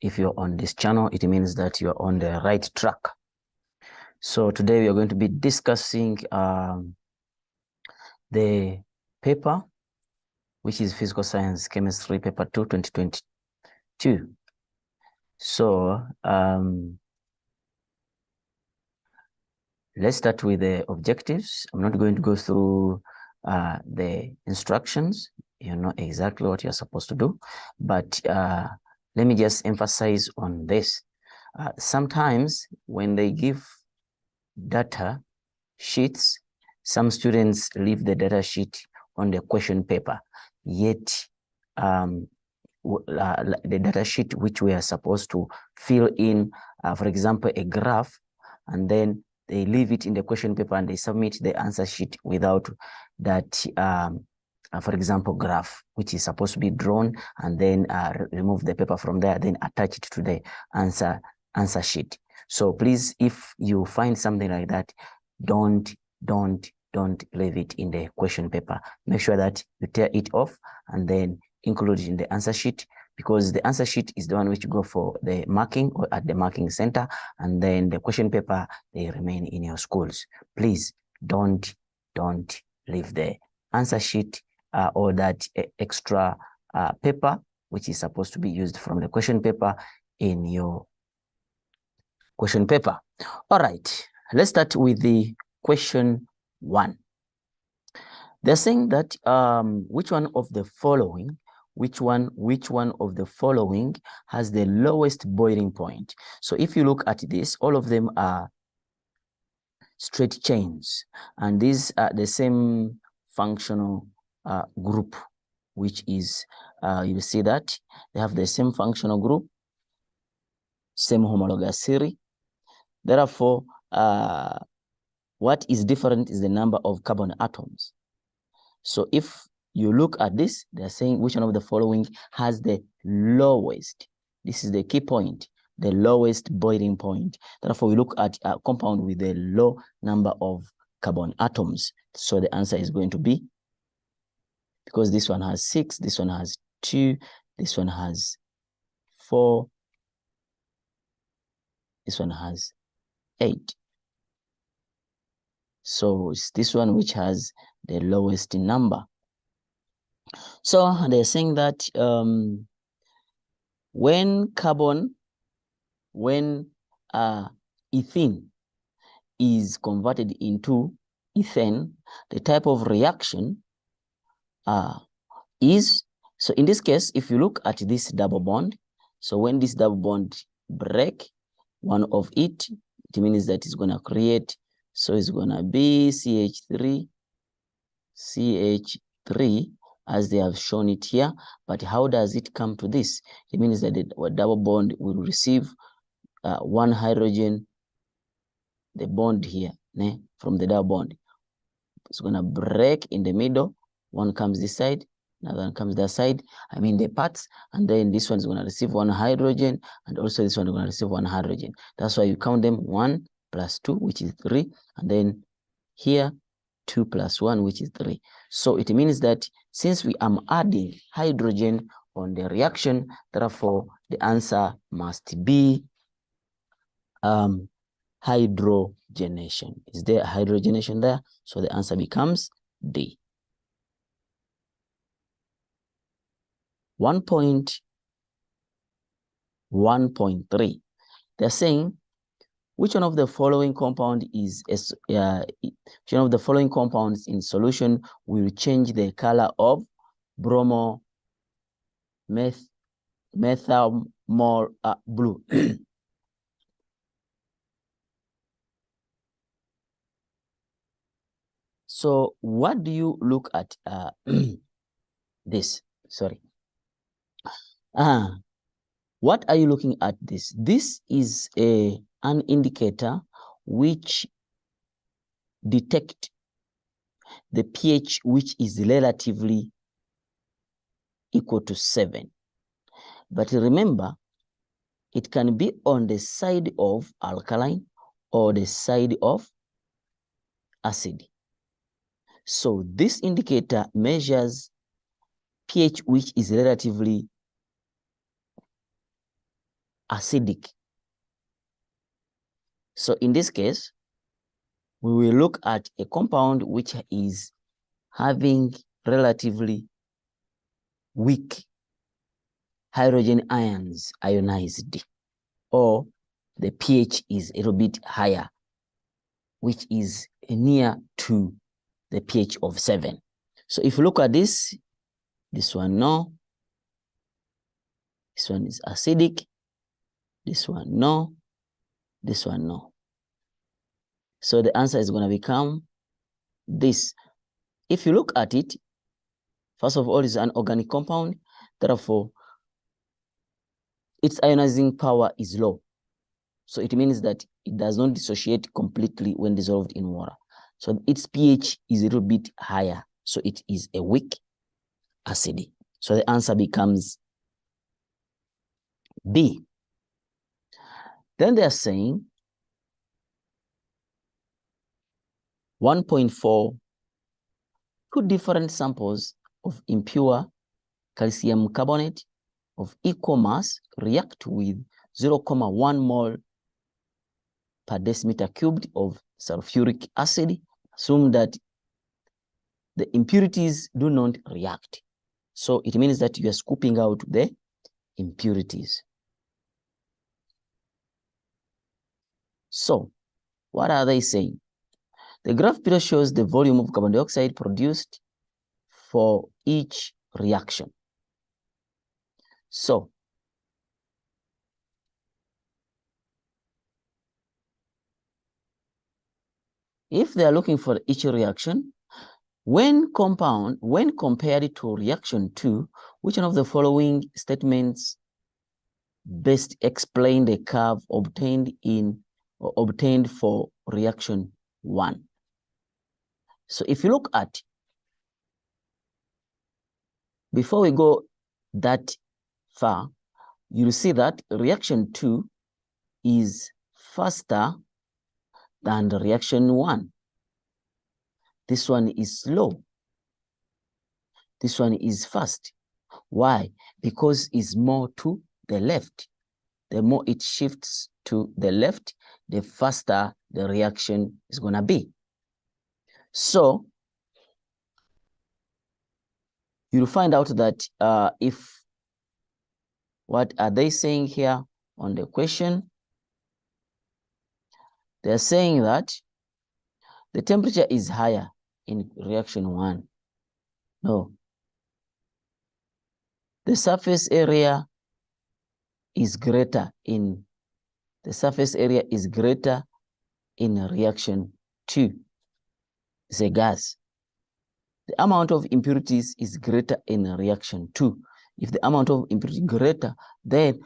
If you're on this channel, it means that you're on the right track. So today we are going to be discussing the paper, which is Physical Science Chemistry Paper 2, 2022. So let's start with the objectives. I'm not going to go through the instructions. You know exactly what you're supposed to do, but let me just emphasize on this. Sometimes when they give data sheets, some students leave the data sheet on the question paper, yet the data sheet which we are supposed to fill in, for example, a graph, and then they leave it in the question paper and they submit the answer sheet without that, for example, graph, which is supposed to be drawn, and then remove the paper from there, then attach it to the answer sheet. So please, if you find something like that, don't leave it in the question paper. Make sure that you tear it off and then include it in the answer sheet, because the answer sheet is the one which go for the marking or at the marking center, and then the question paper, they remain in your schools. Please don't leave the answer sheet or that extra paper which is supposed to be used from the question paper in your question paper. All right, let's start with the question 1. They're saying that which one of the following of the following has the lowest boiling point? So if you look at this, all of them are straight chains, and these are the same functional group, which is you see that they have the same functional group, same homologous series. Therefore, what is different is the number of carbon atoms. So if you look at this, they're saying which one of the following has the lowest. This is the key point, the lowest boiling point. Therefore, we look at a compound with a low number of carbon atoms. So the answer is going to be, because this one has 6, this one has 2, this one has 4, this one has 8. So it's this one which has the lowest number. So they're saying that when ethene is converted into ethane, the type of reaction is, so in this case, if you look at this double bond, so when this double bond break one of it, it means that it's going to create, so it's going to be CH3, as they have shown it here. But how does it come to this? It means that the double bond will receive one hydrogen, the bond here, from the double bond. It's going to break in the middle. One comes this side, another one comes that side, I mean the parts, and then this one is going to receive one hydrogen, and also this one is going to receive one hydrogen. That's why you count them 1 plus 2, which is 3, and then here 2 plus 1, which is 3. So it means that since we are adding hydrogen on the reaction, therefore the answer must be hydrogenation. Is there hydrogenation there? So the answer becomes D. 1.1.3. They're saying which one of the following compound is which one of the following compounds in solution will change the color of methyl blue? So what do you look at this? Sorry. What are you looking at this? This is an indicator which detects the pH which is relatively equal to 7. But remember, it can be on the side of alkaline or the side of acid. So this indicator measures pH which is relatively acidic. So in this case, we will look at a compound which is having relatively weak hydrogen ions ionized, or the pH is a little bit higher, which is near to the pH of 7. So if you look at this one, no. This one is acidic. This one, no. This one, no. So the answer is going to become this. If you look at it, first of all, it's an organic compound. Therefore, its ionizing power is low. So it means that it does not dissociate completely when dissolved in water. So its pH is a little bit higher. So it is a weak acid. So the answer becomes B. Then they are saying 1.4, two different samples of impure calcium carbonate of equal mass react with 0.1 mole per decimeter cubed of sulfuric acid. Assume that the impurities do not react. So it means that you are scooping out the impurities. So what are they saying? The graph below shows the volume of carbon dioxide produced for each reaction. So if they are looking for each reaction, when compared to reaction 2, which one of the following statements best explain the curve obtained for reaction 1? So if you look at, before we go that far, you'll see that reaction 2 is faster than the reaction 1. This one is slow. This one is fast. Why? Because it's more to the left. The more it shifts to the left, the faster the reaction is going to be. So you'll find out that what are they saying here on the question? They're saying that the temperature is higher in reaction 1. No. The surface area is greater in reaction 2. It's a gas. The amount of impurities is greater in reaction 2. If the amount of impurity is greater, then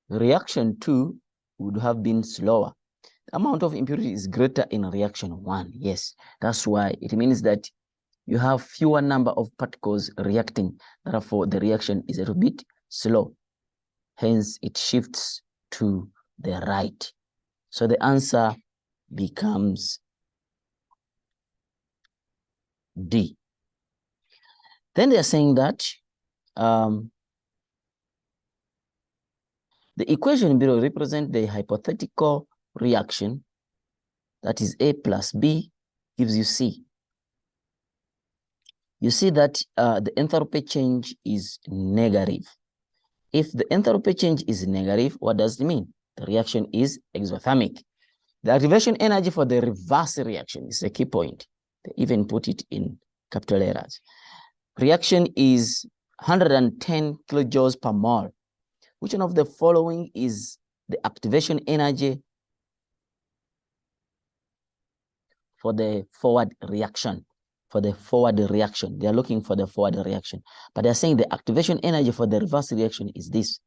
reaction 2 would have been slower. The amount of impurity is greater in reaction 1. Yes, that's why it means that you have fewer number of particles reacting. Therefore, the reaction is a little bit slow. Hence, it shifts to the right. So the answer becomes D. Then they are saying that the equation below represents the hypothetical reaction, that is A plus B gives you C. You see that the enthalpy change is negative. If the enthalpy change is negative, what does it mean? The reaction is exothermic. The activation energy for the reverse reaction is a key point. They even put it in capital letters. Reaction is 110 kilojoules per mole. Which one of the following is the activation energy for the forward reaction? For the forward reaction, they are looking for the forward reaction, but they're saying the activation energy for the reverse reaction is this.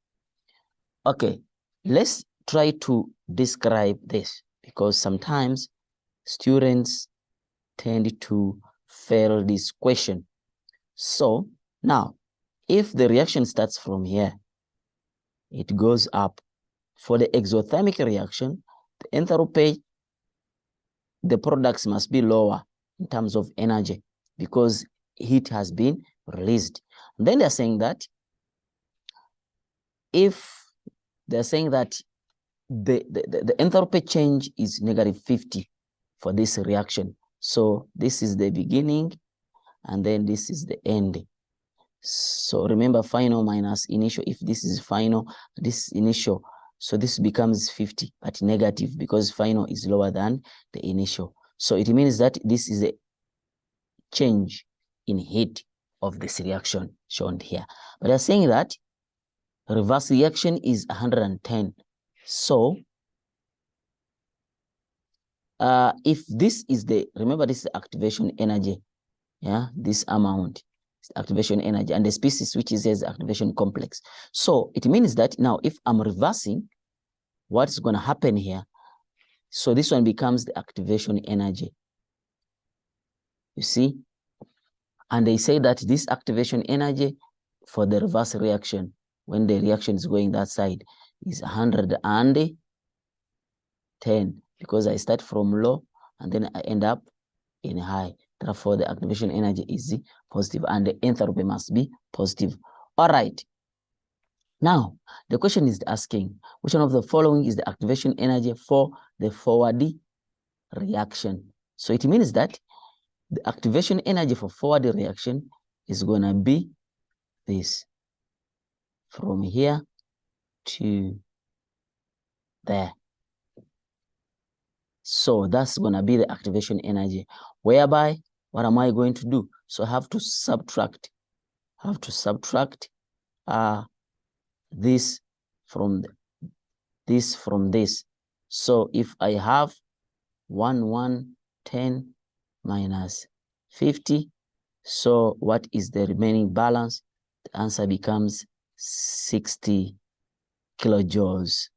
Okay, let's try to describe this, because sometimes students tend to fail this question. So now, if the reaction starts from here, it goes up. For the exothermic reaction, the enthalpy, the products must be lower in terms of energy because heat has been released. And then they're saying that if they're saying that the enthalpy change is -50 for this reaction. So this is the beginning, and then this is the end. So remember, final minus initial. If this is final, this is initial. So this becomes 50, but negative because final is lower than the initial. So it means that this is a change in heat of this reaction shown here. But they're saying that reverse reaction is 110. So if this is the, remember this is activation energy, yeah, this amount is activation energy, and the species which is as activation complex. So it means that now if I'm reversing, what's going to happen here? So this one becomes the activation energy, you see, and they say that this activation energy for the reverse reaction, when the reaction is going that side, is 110, because I start from low and then I end up in high. Therefore, the activation energy is positive and the enthalpy must be positive. All right. Now, the question is asking, which one of the following is the activation energy for the forward reaction? So it means that the activation energy for forward reaction is going to be this, from here to there. So that's going to be the activation energy, whereby what am I going to do? So I have to subtract this from this. So if I have 110 minus 50, so what is the remaining balance? The answer becomes 60 kilojoules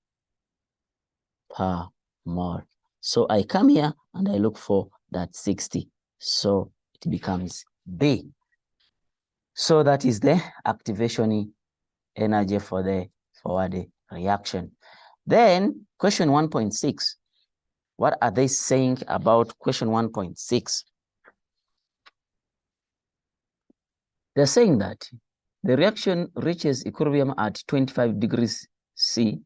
per mole. So I come here and I look for that 60. So it becomes B. So that is the activation energy for the forward reaction. Then question 1.6. What are they saying about question 1.6? They're saying that the reaction reaches equilibrium at 25 degrees C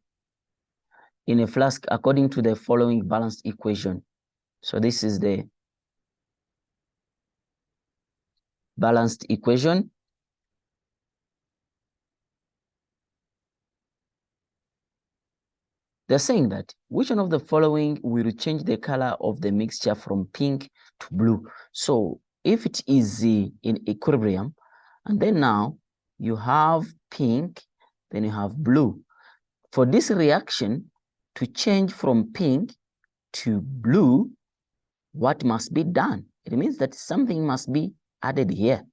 in a flask according to the following balanced equation. So this is the balanced equation. They're saying that which one of the following will change the color of the mixture from pink to blue? So if it is in equilibrium, and then now you have pink, then you have blue. For this reaction to change from pink to blue, what must be done? It means that something must be added here.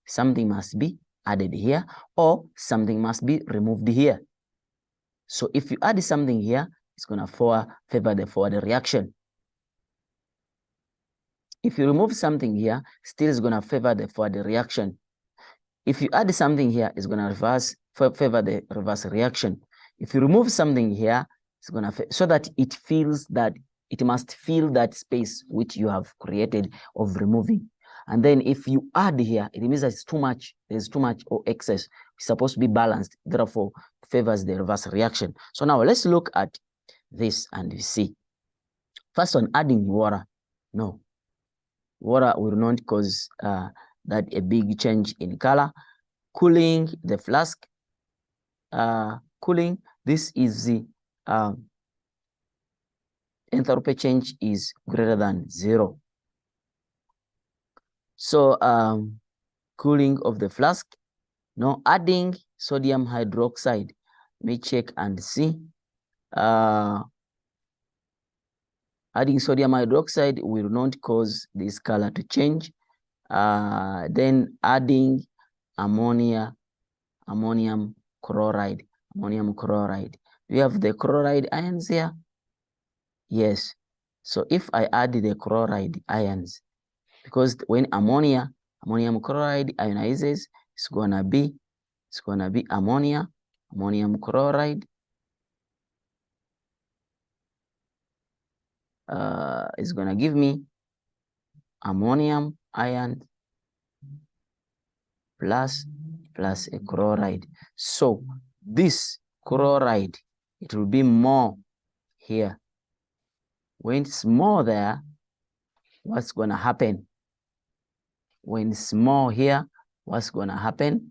Something must be added here, or something must be removed here. So if you add something here, it's going to favor the forward reaction. If you remove something here, still is going to favor the forward reaction. If you add something here, it's going to favor the reverse reaction. If you remove something here, it's going to, so that it feels that it must fill that space which you have created of removing. And then if you add here, it means that it's too much. There's too much or excess. It's supposed to be balanced. Therefore, favors the reverse reaction. So now let's look at this and we see. First one, adding water. No, water will not cause that a big change in color. Cooling the flask. Cooling, this is the enthalpy change is greater than 0. So cooling of the flask. Now adding sodium hydroxide. Let me check and see. Adding sodium hydroxide will not cause this color to change. Then adding ammonium chloride. We have the chloride ions here. Yes. So if I add the chloride ions, because when ammonium chloride ionizes, it's gonna be ammonium chloride. It's gonna give me ammonium ion plus a chloride. So this chloride, it will be more here. When it's more there, what's going to happen? When it's more here, what's going to happen?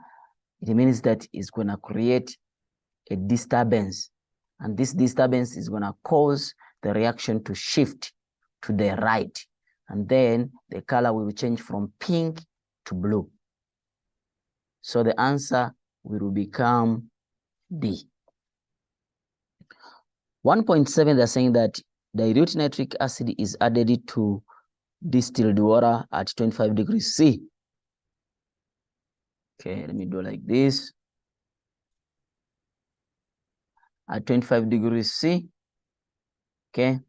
It means that it's going to create a disturbance. And this disturbance is going to cause the reaction to shift to the right. And then the color will change from pink to blue. So the answer will become D. 1.7, they're saying that dilute nitric acid is added to distilled water at 25 degrees C. Okay, let me do like this. At 25 degrees C. Okay.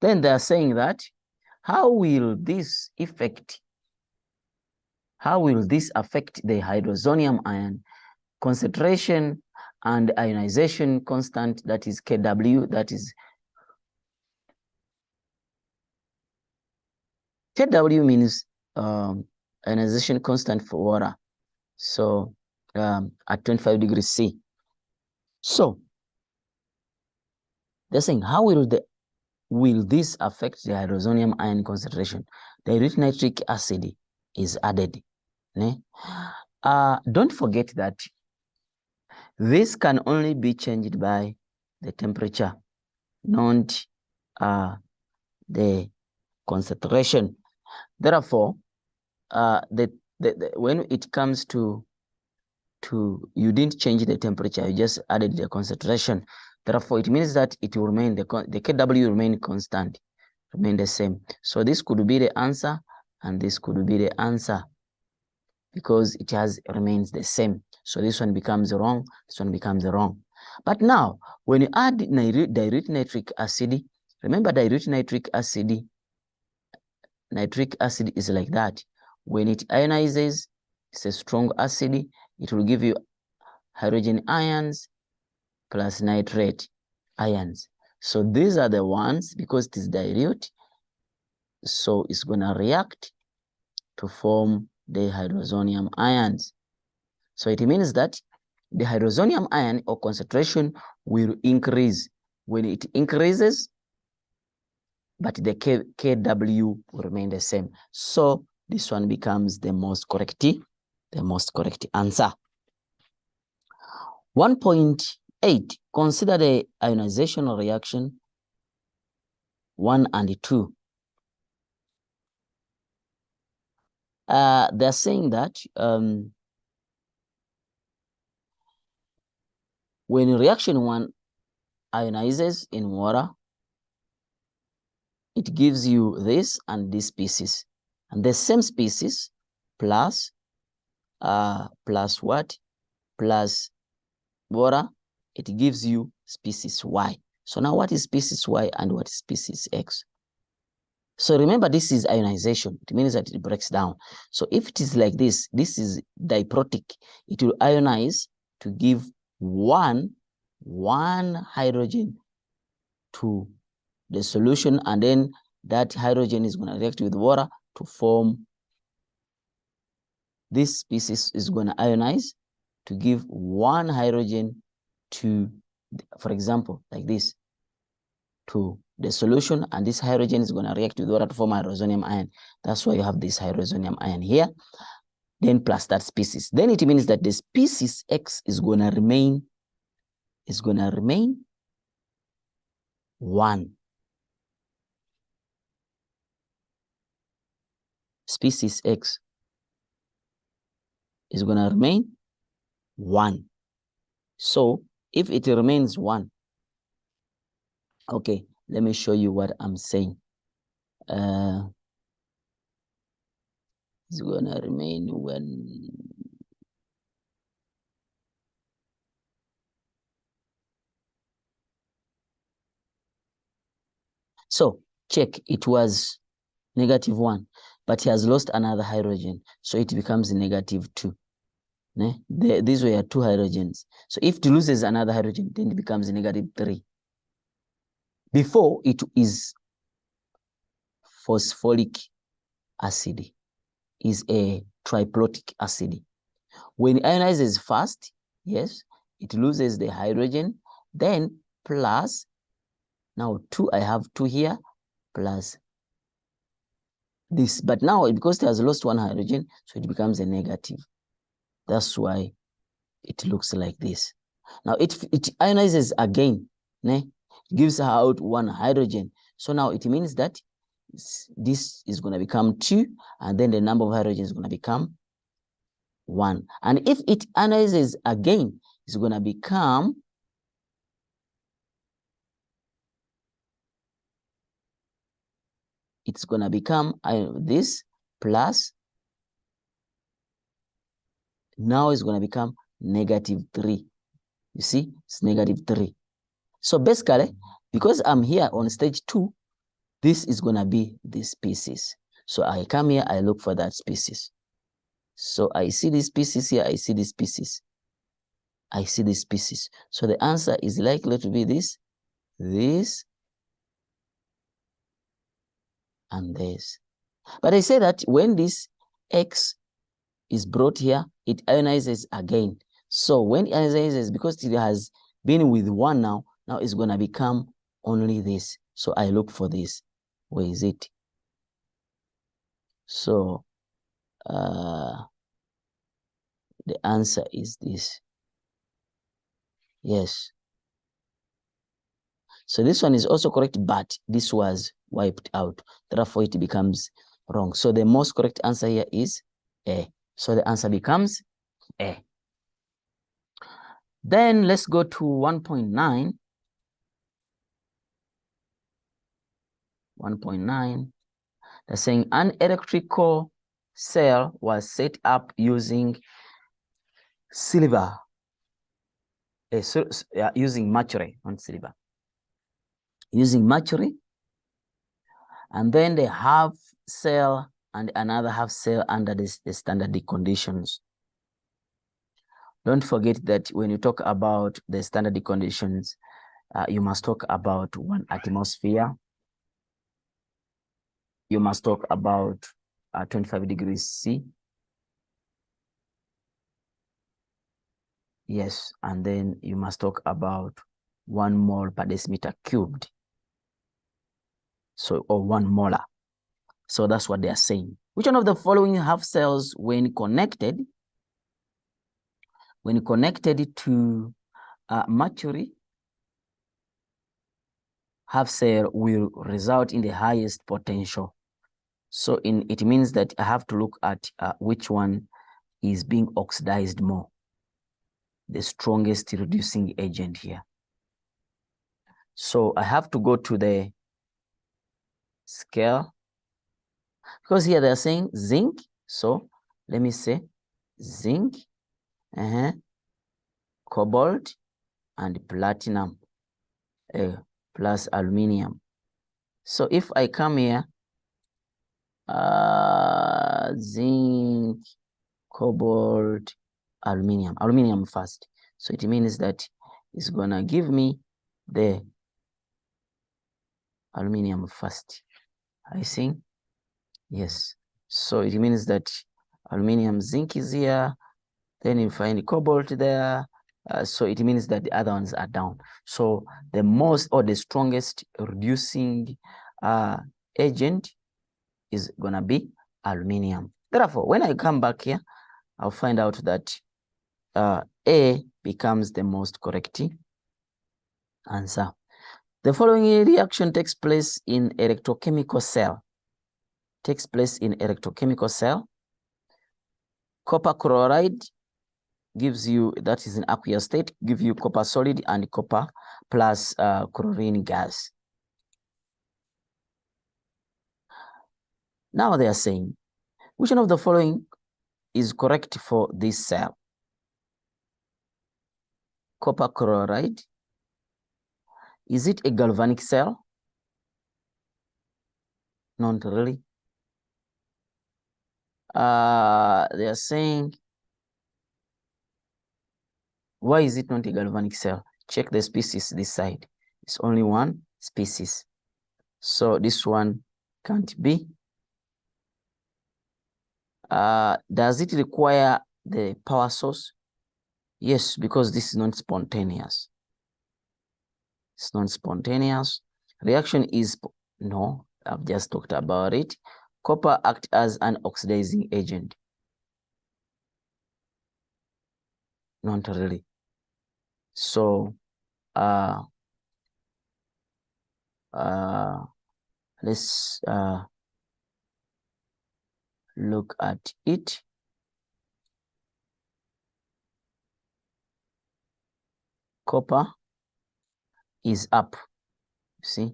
Then they're saying that how will this affect the hydrozonium ion concentration and ionization constant, that is Kw, that is Kw means ionization constant for water. So at 25 degrees C. So they're saying how will this affect the hydrozonium ion concentration? Dilute nitric acid is added. Don't forget that this can only be changed by the temperature, not the concentration. Therefore, when it comes to you didn't change the temperature, you just added the concentration. Therefore, it means that it will remain, the Kw will remain constant, remain the same. So this could be the answer, and this could be the answer, because it remains the same. So this one becomes wrong, this one becomes wrong. But now, when you add dilute nitric acid, remember dilute nitric acid is like that. When it ionizes, it's a strong acid. It will give you hydrogen ions plus nitrate ions. So these are the ones, because it is dilute, so it's going to react to form the hydrozonium ions. So it means that the hydrozonium ion or concentration will increase. When it increases, but the Kw will remain the same. So this one becomes the most correct answer. 1.8, consider the ionization reaction 1 and 2. They're saying that when reaction 1 ionizes in water, it gives you this and this species, and the same species plus what? Plus water, it gives you species Y. So now what is species Y and what is species X? So remember, this is ionization. It means that it breaks down. So if it is like this, this is diprotic. It will ionize to give one hydrogen to the solution, and then that hydrogen is going to react with water to form this species, is going to ionize to give one hydrogen to, for example, like this, to the solution, and this hydrogen is going to react with water to form hydrozonium ion. That's why you have this hydrozonium ion here, then plus that species. Then it means that the species X is going to remain 1. Species X is going to remain 1. So if it remains 1, okay, let me show you what I'm saying. It's going to remain 1. So check, it was -1, but he has lost another hydrogen, so it becomes -2. These were 2 hydrogens. So if it loses another hydrogen, then it becomes -3. Before, it is phosphoric acid, is a triplotic acid. When it ionizes fast, Yes, it loses the hydrogen, then plus, now 2, I have 2 here, plus this. But now, because it has lost 1 hydrogen, so it becomes a negative. That's why it looks like this. Now, it ionizes again, ne? It gives out 1 hydrogen. So now it means that this is going to become 2, and then the number of hydrogens is going to become 1. And if it ionizes again, it's going to become this plus, now it's going to become -3. You see, it's -3. So basically, because I'm here on stage 2, this is going to be this species. So I come here, I look for that species. So I see this species here, I see this species. I see this species. So the answer is likely to be this, and this. But I say that when this X is brought here, it ionizes again. So when it ionizes, because it has been with 1 now it's going to become only this. So I look for this. Where is it? So the answer is this. Yes. So this one is also correct, but this was wiped out. Therefore, it becomes wrong. So the most correct answer here is A. So the answer becomes A. Then let's go to 1.9. 1.9. They're saying an electrical cell was set up using silver. Using mercury, not silver. Using mercury, and then the half cell and another half cell under the standard conditions. Don't forget that when you talk about the standard conditions, you must talk about 1 atmosphere. You must talk about 25 degrees C. Yes, and then you must talk about 1 mole per decimeter cubed. So, or 1 molar. So that's what they are saying. Which one of the following half cells, when connected to mercury, half cell will result in the highest potential? So it means that I have to look at which one is being oxidized more, the strongest reducing agent here. So I have to go to the scale, because here they're saying zinc. So let me say zinc, cobalt, and platinum, plus aluminium. So if I come here, zinc, cobalt, aluminium first. So it means that it's gonna give me the aluminium first. I think, yes. So it means that aluminium, zinc is here, then you find cobalt there. So it means that the other ones are down. So the most or the strongest reducing agent is gonna be aluminium. Therefore, when I come back here, I'll find out that A becomes the most correct answer. The following reaction takes place in electrochemical cell. Copper chloride gives you, that is in aqueous state, give you copper solid and copper plus chlorine gas. Now they are saying, which one of the following is correct for this cell? Copper chloride. Is it a galvanic cell? Not really. They are saying, why is it not a galvanic cell? Check the species this side. It's only 1 species. So this one can't be. Does it require the power source? Yes, because this is not spontaneous. It's not spontaneous. Reaction is, no, I've just talked about it. Copper acts as an oxidizing agent. Not really. So, let's look at it. Copper is up. See,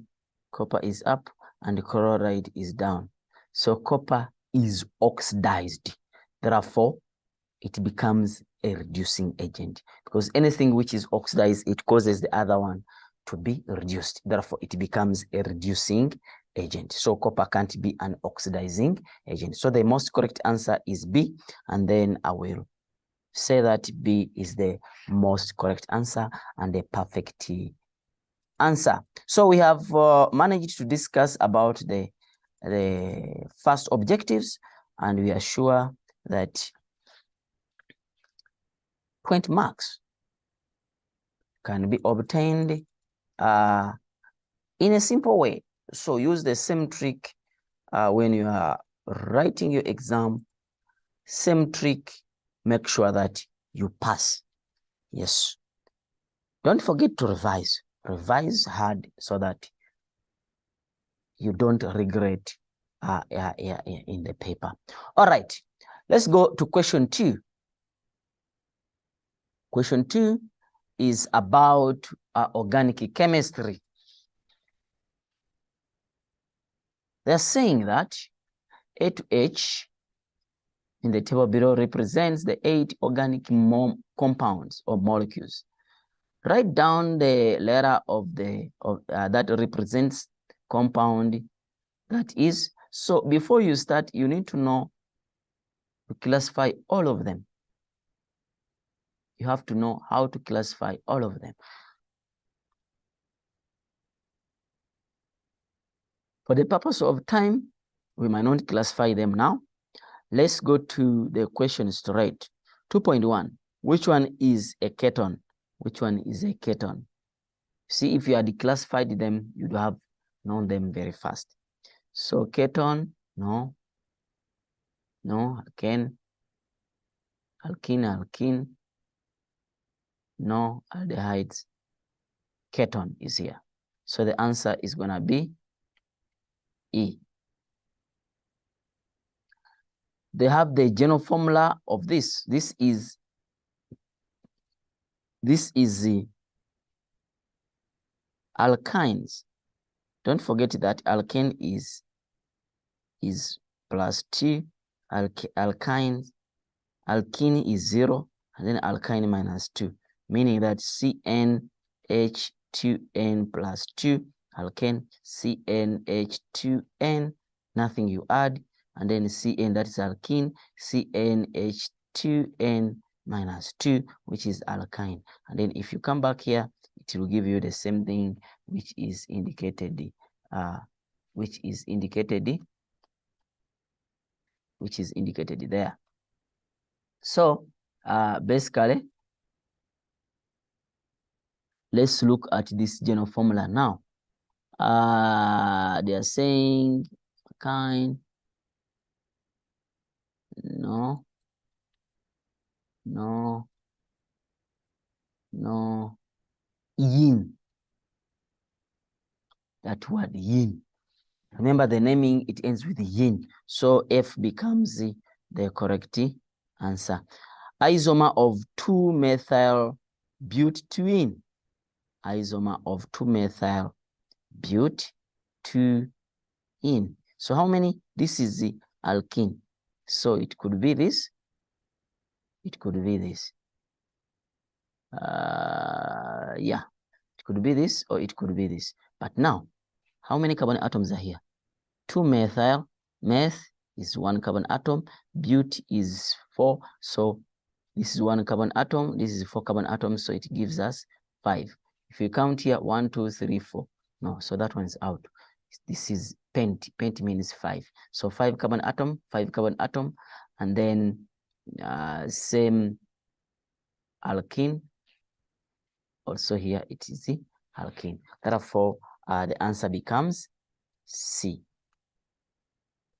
copper is up and chloride is down. So copper is oxidized. Therefore, it becomes a reducing agent, because anything which is oxidized, it causes the other one to be reduced. Therefore, it becomes a reducing agent. So copper can't be an oxidizing agent. So the most correct answer is B, and then I will say that B is the most correct answer and the perfect answer. So we have managed to discuss about the first objectives, and we are sure that 20 marks can be obtained in a simple way. So use the same trick when you are writing your exam. Same trick, make sure that you pass. Yes. Don't forget to revise. Revise hard so that you don't regret in the paper. All right, let's go to question 2. Question 2 is about organic chemistry. They're saying that A2H in the table below represents the 8 organic compounds or molecules. Write down the letter of that represents compound that is. So before you start, you need to know to classify all of them. You have to know how to classify all of them. For the purpose of time, we might not classify them now. Let's go to the question straight. 2.1, which one is a keton? Which one is a keton? See, if you had declassified them, you'd have known them very fast. So keton, no, alkene, alkene, no, aldehydes. Keton is here. So the answer is going to be E. They have the general formula of this. This is the alkynes. Don't forget that alkane is plus 2, alkynes, alkene is 0, and then alkyne minus 2, meaning that CnH2n plus 2, alkane, CnH2n, nothing you add, and then Cn, that is alkene, CnH2n minus 2, which is alkyne. And then if you come back here, it will give you the same thing, which is indicated there. So basically, let's look at this general formula now. They are saying kind, no, yin. That word yin. Remember the naming, it ends with yin. So F becomes the correct answer. Isomer of 2-methyl butene. Isomer of 2-methyl butene. So how many? This is the alkene. So it could be this. It could be this. Yeah, it could be this or it could be this. But now, how many carbon atoms are here? 2-methyl. Meth is 1 carbon atom. But is 4. So this is 1 carbon atom. This is 4 carbon atoms. So it gives us 5. If you count here, 1, 2, 3, 4. No, so that one's out. This is pent. Pent means 5. So 5 carbon atom, 5 carbon atom, and then same alkene. Also here it is the alkene. Therefore, the answer becomes C.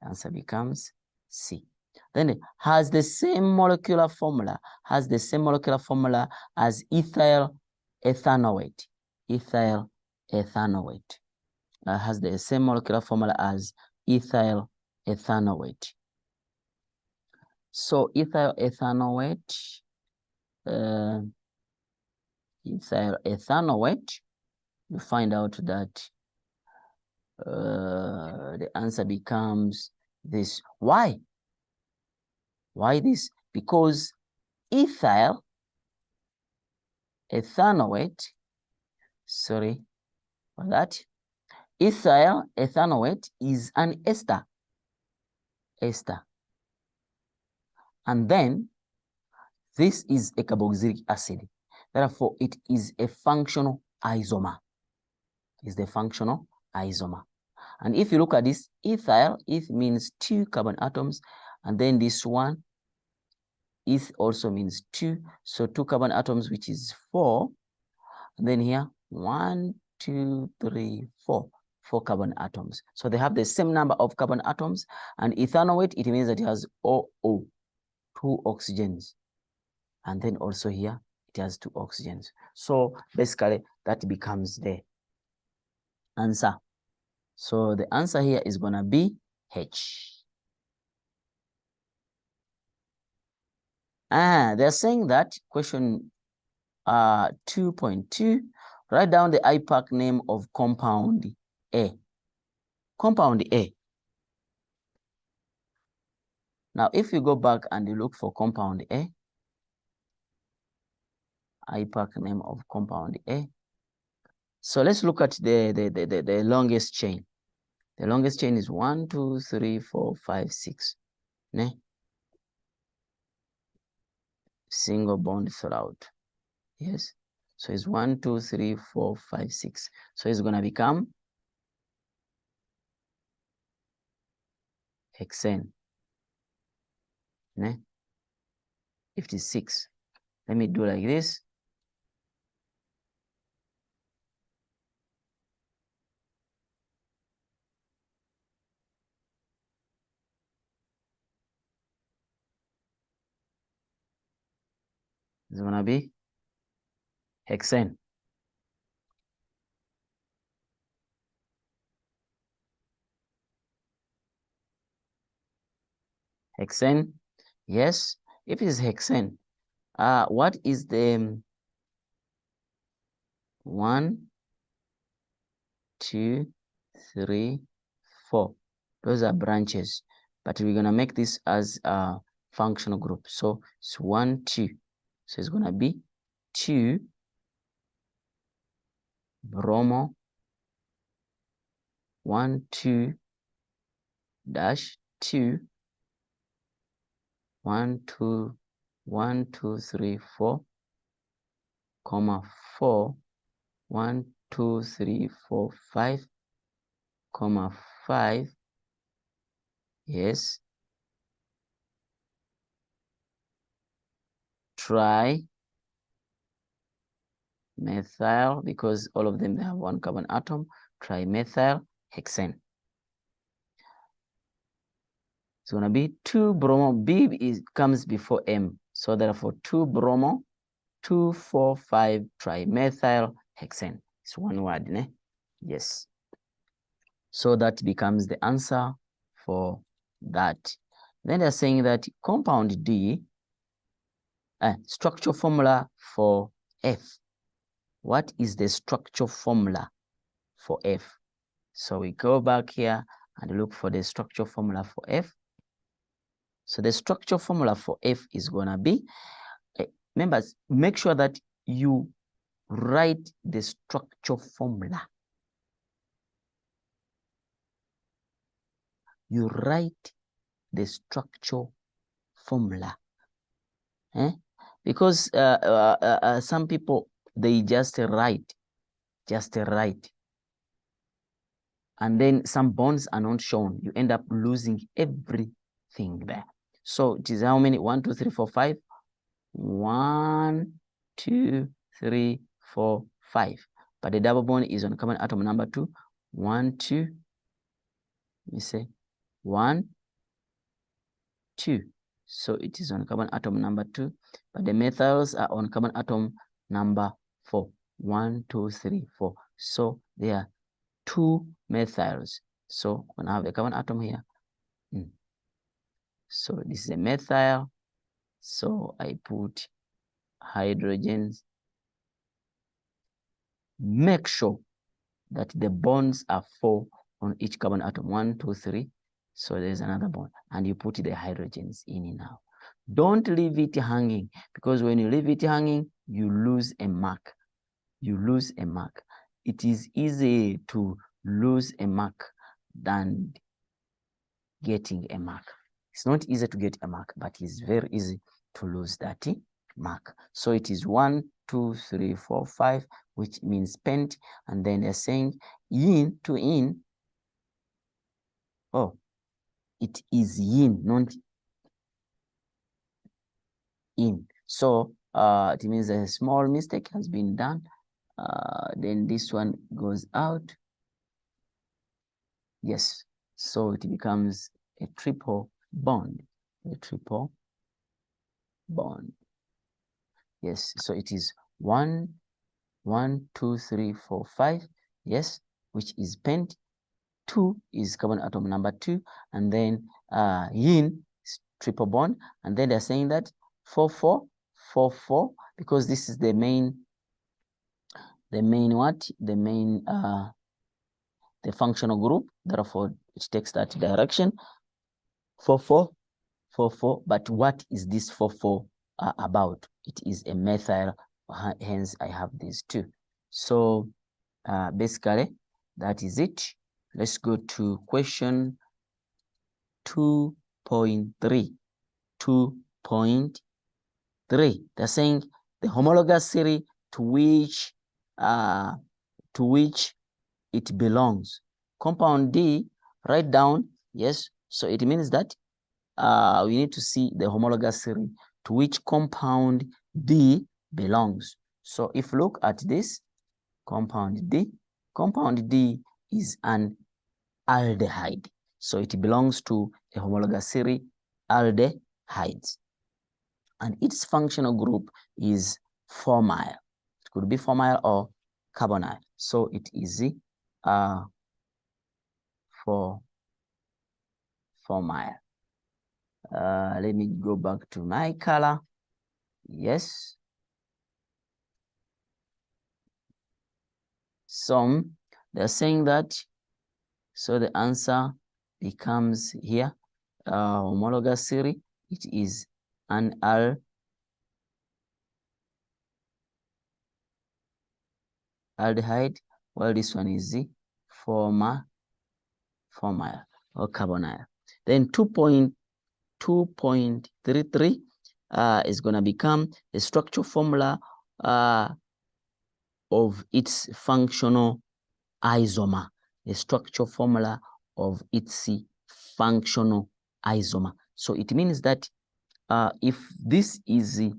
The answer becomes C. Then it has the same molecular formula, as ethyl ethanoate. Ethyl ethanoate. Has the same molecular formula as ethyl ethanoate. So ethyl ethanoate, you find out that the answer becomes this. Why? Why this? Because ethyl ethanoate, sorry for that, ethyl ethanoate is an ester. And then this is a carboxylic acid. Therefore, it is a functional isomer. Is the functional isomer. And if you look at this, ethyl, it means 2 carbon atoms, and then this one, eth also means 2. So 2 carbon atoms, which is 4. And then here, 1, 2, 3, 4. 4 carbon atoms. So they have the same number of carbon atoms. And ethanoate, it means that it has OO, 2 oxygens. And then also here, it has 2 oxygens. So basically, that becomes the answer. So the answer here is going to be H. They're saying that question 2.2, write down the IPAC name of compound A. Compound A. Now, if you go back and you look for compound A, IPAC name of compound A. So let's look at the longest chain. The longest chain is 1, 2, 3, 4, 5, 6. Ne? Single bond throughout. Yes. So it's 1, 2, 3, 4, 5, 6. So it's going to become hexane. Ne? 56. Let me do like this. It's going to be hexane. Hexane. Yes. If it is hexane, what is the 1, 2, 3, 4? Those are branches, but we're gonna make this as a functional group. So it's 1, 2. So it's gonna be 2 bromo 1, 2 dash 2 1, 2 1, 2, 3, 4 comma 4 1, 2, 3, 4, 5 comma 5. Yes. Try methyl, because all of them, they have 1 carbon atom. Trimethyl hexane. It's going to be 2 bromo. B comes before M. So therefore 2 bromo 2, 4, 5 trimethyl hexane. It's one word, ne? Yes. So that becomes the answer for that. Then they're saying that compound D, structure formula for F. What is the structure formula for F? So we go back here and look for the structure formula for F. So the structure formula for F is going to be, members, make sure that you write the structure formula. You write the structure formula. Because some people, they just write. And then some bonds are not shown. You end up losing everything there. So it is how many? 1, 2, 3, 4, 5. 1, 2, 3, 4, 5. But the double bond is on common atom number 2. 1, 2. Let me say 1, 2. So it is on common atom number 2. But the methyls are on common atom number 4. 1, 2, 3, 4. So there are 2 methyls. So when I have a common atom here, so this is a methyl. So I put hydrogens. Make sure that the bonds are 4 on each carbon atom. 1, 2, 3. So there's another bond. And you put the hydrogens in now. Don't leave it hanging, because when you leave it hanging, you lose a mark. You lose a mark. It is easy to lose a mark than getting a mark. It's not easy to get a mark, but it's very easy to lose that mark. So it is 1, 2, 3, 4, 5, which means spent. And then they're saying yin to in. Oh, it is yin, not in. So it means a small mistake has been done. Then this one goes out. Yes. So it becomes a triple bond. A triple bond. Yes. So it is 1, 1, 2, 3, 4, 5. Yes, which is pent. 2 is carbon atom number 2, and then yin is triple bond, and then they're saying that 4, 4, 4, 4, because this is the main what? The main the functional group. Therefore, it takes that direction. 4, 4, 4, 4. But what is this 4, 4 about? It is a methyl. Hence, I have these 2. So basically, that is it. Let's go to question 2.3. 2.3. They're saying the homologous series to which it belongs. Compound D, write down, yes. So it means that we need to see the homologous series to which compound D belongs. So if you look at this compound D is an aldehyde. So it belongs to a homologous series aldehydes. And its functional group is formyl. It could be formyl or carbonyl. So it is formyl. Let me go back to my color. Yes. So they're saying that, so the answer becomes here, homologous series. It is an aldehyde, while this one is the formyl or carbonyl. Then 2.33 is going to become the structural formula of its functional isomer. The structural formula of its functional isomer. So it means that if this is a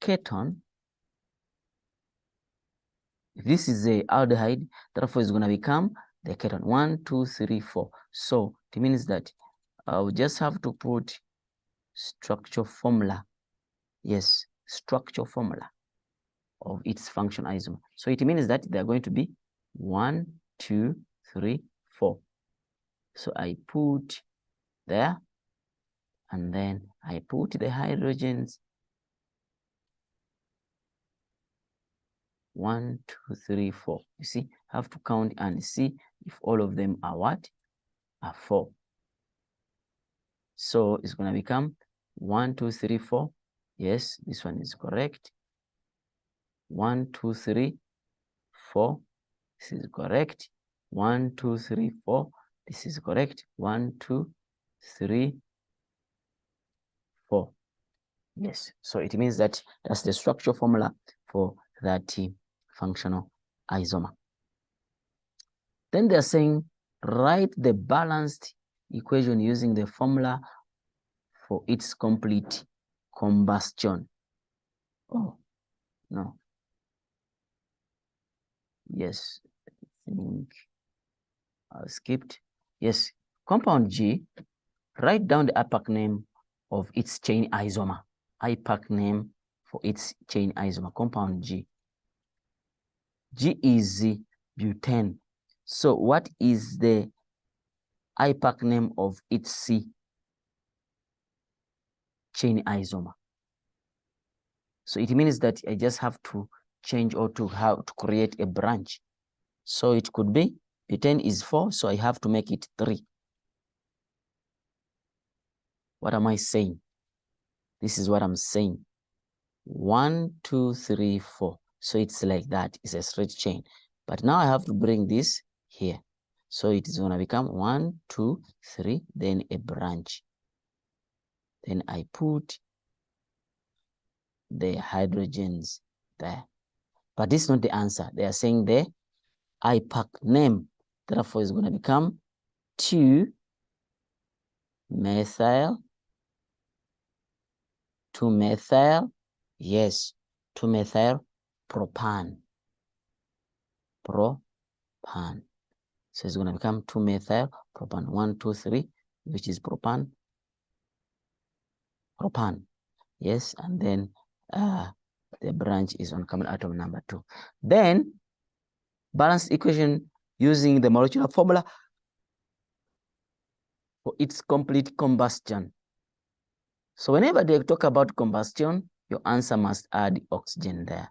keton, if this is a aldehyde, therefore it's going to become the keton. 1, 2, 3, 4. So it means that we just have to put structural formula. Yes, structural formula of its functional isomer. So it means that they're going to be 1, 2, 3, 4. So I put there, and then I put the hydrogens. 1, 2, 3, 4. You see, I have to count and see if all of them are what? Are 4. So it's going to become 1, 2, 3, 4. Yes, this one is correct. 1, 2, 3, 4. This is correct. 1, 2, 3, 4. This is correct. 1, 2, 3, 4. Yes. So it means that that's the structural formula for that functional isomer. Then they're saying write the balanced equation using the formula for its complete combustion. Oh, No. Yes, I think I skipped. Yes, compound G, write down the IUPAC name of its chain isomer. IUPAC name for its chain isomer, compound G. G is butane. So what is the IUPAC name of its C chain isomer? So it means that I just have to change or to have to create a branch. So it could be butane is 4, so I have to make it 3. What am I saying? This is what I'm saying. 1, 2, 3, 4. So it's like that. It's a straight chain. But now I have to bring this here. So it is going to become 1, 2, 3, then a branch. Then I put the hydrogens there. But this is not the answer. They are saying the IUPAC name. Therefore, it's going to become 2-methyl. 2-methyl. Yes, 2-methyl propane. Propane. So it's going to become 2-methyl propane. 1, 2, 3, which is propane. Propane. Yes, and then the branch is on common atom number 2. Then balanced equation using the molecular formula for its complete combustion. So whenever they talk about combustion, your answer must add oxygen there.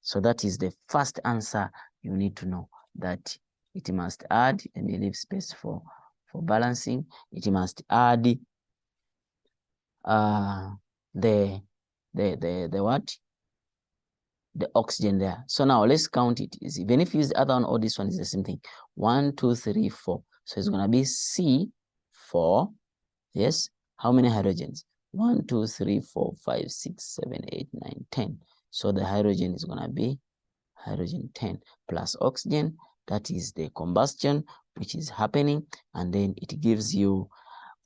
So that is the first answer you need to know, that it must add, and you leave space for balancing. It must add the what? The oxygen there. So now let's count it. Even if you use the other one or this one, is the same thing. 1, 2, 3, 4. So it's going to be C4. Yes. How many hydrogens? 1, 2, 3, 4, 5, 6, 7, 8, 9, 10. So the hydrogen is going to be hydrogen 10 plus oxygen. That is the combustion which is happening. And then it gives you,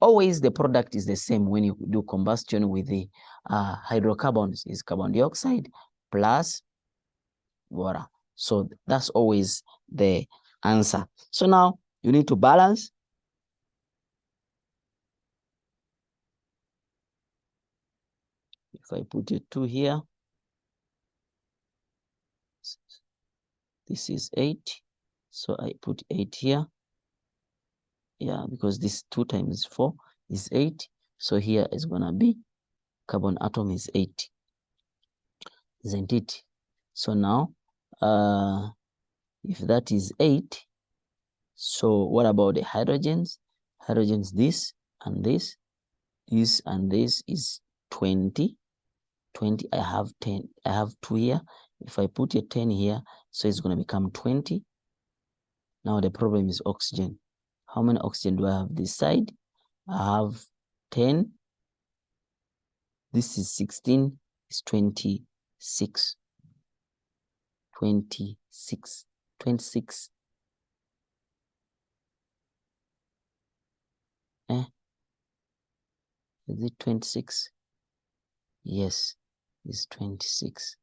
always the product is the same when you do combustion with the hydrocarbons, is carbon dioxide plus water. So that's always the answer. So now you need to balance. If I put a 2 here, this is 8. So I put 8 here. Yeah, because this 2 times 4 is 8. So here is going to be carbon atom is 8. Isn't it? So now, if that is 8, so what about the hydrogens? Hydrogens, this and this, this and this is 20. 20, I have 10. I have 2 here. If I put a 10 here, so it's going to become 20. Now the problem is oxygen. How many oxygen do I have this side? I have 10. This is 16. It's 26. 26. 26. Is it 26? Yes, it's 26.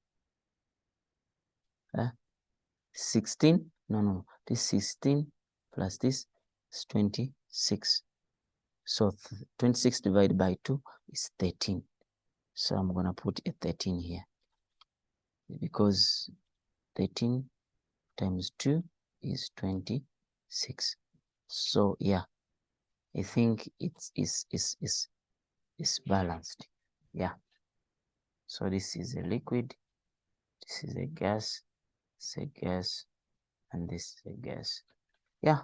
16? No. This 16 plus this is 26. So 26 divided by 2 is 13. So I'm going to put a 13 here, because 13 times 2 is 26. So yeah, I think it's balanced. Yeah. So this is a liquid, this is a gas, this is a gas, and this is a gas. Yeah,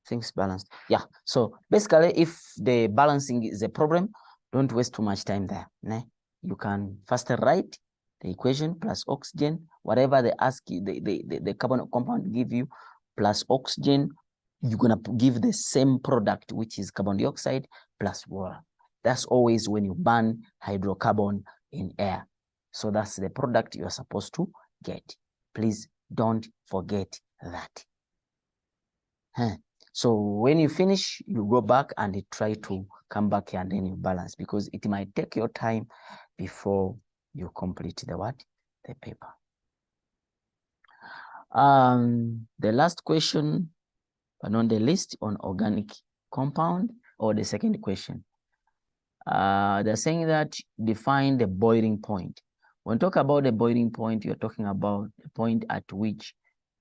things balanced. Yeah. So basically, if the balancing is a problem, don't waste too much time there. Né? You can first write the equation plus oxygen, whatever they ask you, the carbon compound give you, plus oxygen, you're gonna give the same product, which is carbon dioxide plus water. That's always when you burn hydrocarbon in air. So that's the product you are supposed to get. Please don't forget that. So when you finish, you go back and you try to come back here and then you balance, because it might take your time before you complete the what? the paper. The last question, but not the least, on organic compound, or the second question. They're saying that define the boiling point. When we talk about the boiling point, you're talking about the point at which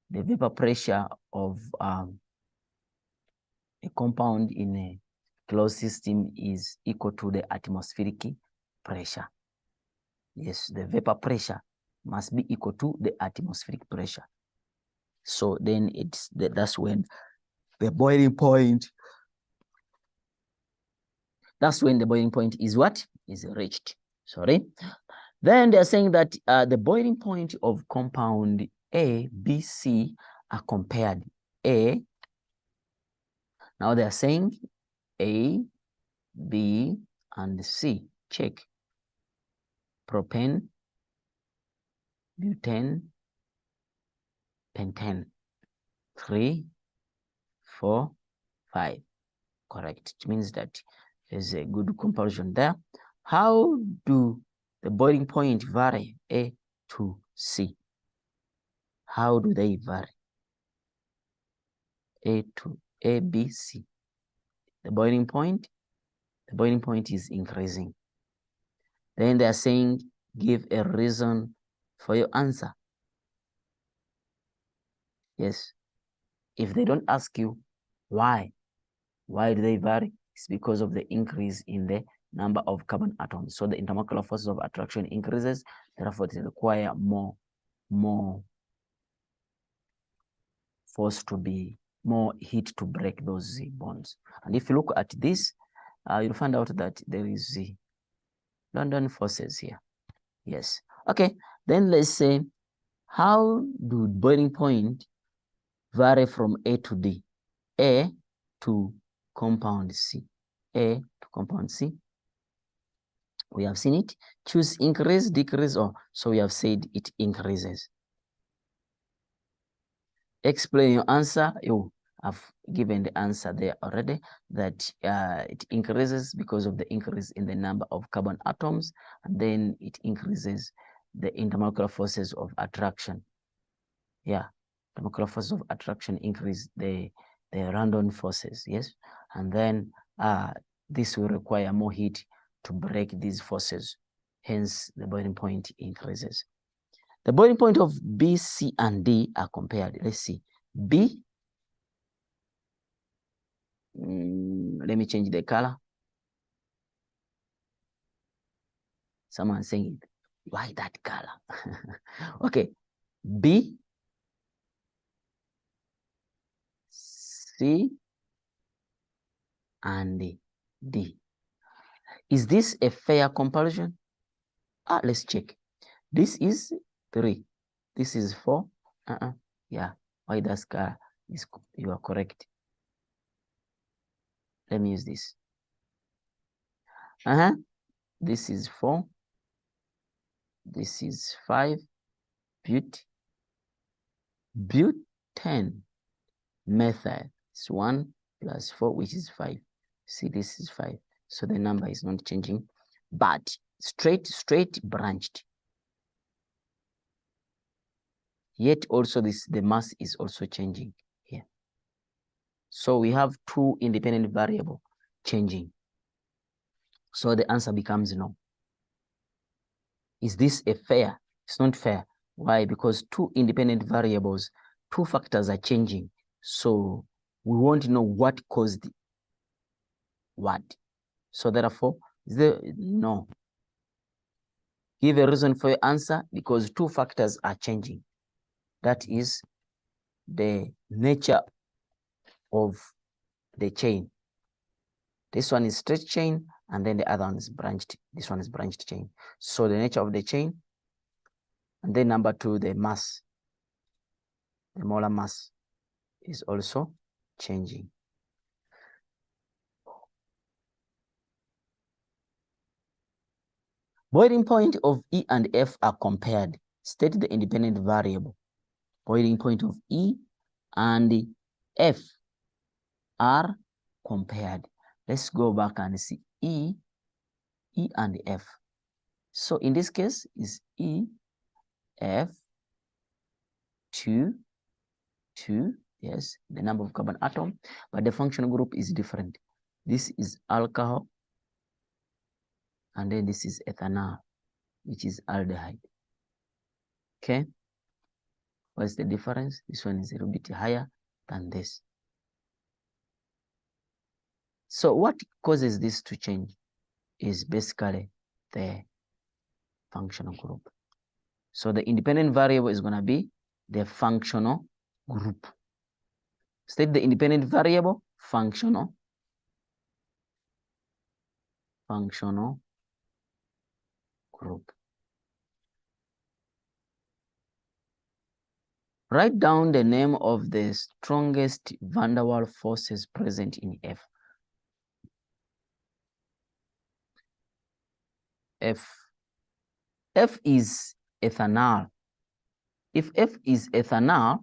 the vapor pressure of a compound in a closed system is equal to the atmospheric pressure. Yes, the vapor pressure must be equal to the atmospheric pressure. So then that's when the boiling point, that's when the boiling point is what? Is reached. Sorry. Then they're saying that the boiling point of compound A, B, C are compared. Now they're saying A, B, and C. Check. Propane, butane, pentane. 3, 4, 5. Correct. It means that there's a good comparison there. How do the boiling point vary A to C? How do they vary? A to A, B, C. The boiling point is increasing. Then they're saying, give a reason for your answer. Yes. If they don't ask you why do they vary? It's because of the increase in the number of carbon atoms. So the intermolecular forces of attraction increases, therefore they require more force to be, more heat to break those bonds. And if you look at this, you'll find out that there is the London forces here. Yes. Okay. Then let's say, how do boiling point vary from A to D? A to compound C. A to compound C. We have seen it. Choose increase, decrease, or so we have said it increases. Explain your answer. You have given the answer there already, that it increases because of the increase in the number of carbon atoms, and then it increases the intermolecular forces of attraction. Yeah, the molecular forces of attraction increase the random forces, yes, and then this will require more heat to break these forces, hence the boiling point increases. The boiling point of B, C, and D are compared. Let's see. B, let me change the color. Someone saying, why that color? Okay, B, C, and D. Is this a fair comparison? Let's check. This is 3. This is 4. Yeah, why that color is, you are correct. Let me use this. This is 4. This is 5. Butane. Methyl is 1 plus 4, which is 5. See, this is 5. So the number is not changing, but straight branched. Yet also the mass is also changing here. So we have 2 independent variables changing. So the answer becomes no. Is this a fair? It's not fair. Why? Because 2 independent variables, 2 factors are changing. So we won't know what caused what. So therefore, no. Give a reason for your answer, because 2 factors are changing. That is the nature of the chain. This one is straight chain, and then the other one is branched. This one is branched chain. So the nature of the chain, and then number 2, the mass, the molar mass is also changing. Boiling point of E and F are compared. State the independent variable. Boiling point of E and F are compared. Let's go back and see E and F. So in this case is E F 2, 2, yes, the number of carbon atom, but the functional group is different. This is alcohol, and then this is ethanol, which is aldehyde. Okay, what's the difference? This one is a little bit higher than this. So what causes this to change is basically the functional group. So the independent variable is going to be the functional group. State the independent variable, functional group. Write down the name of the strongest van der Waals forces present in F. F is ethanol. If F is ethanol,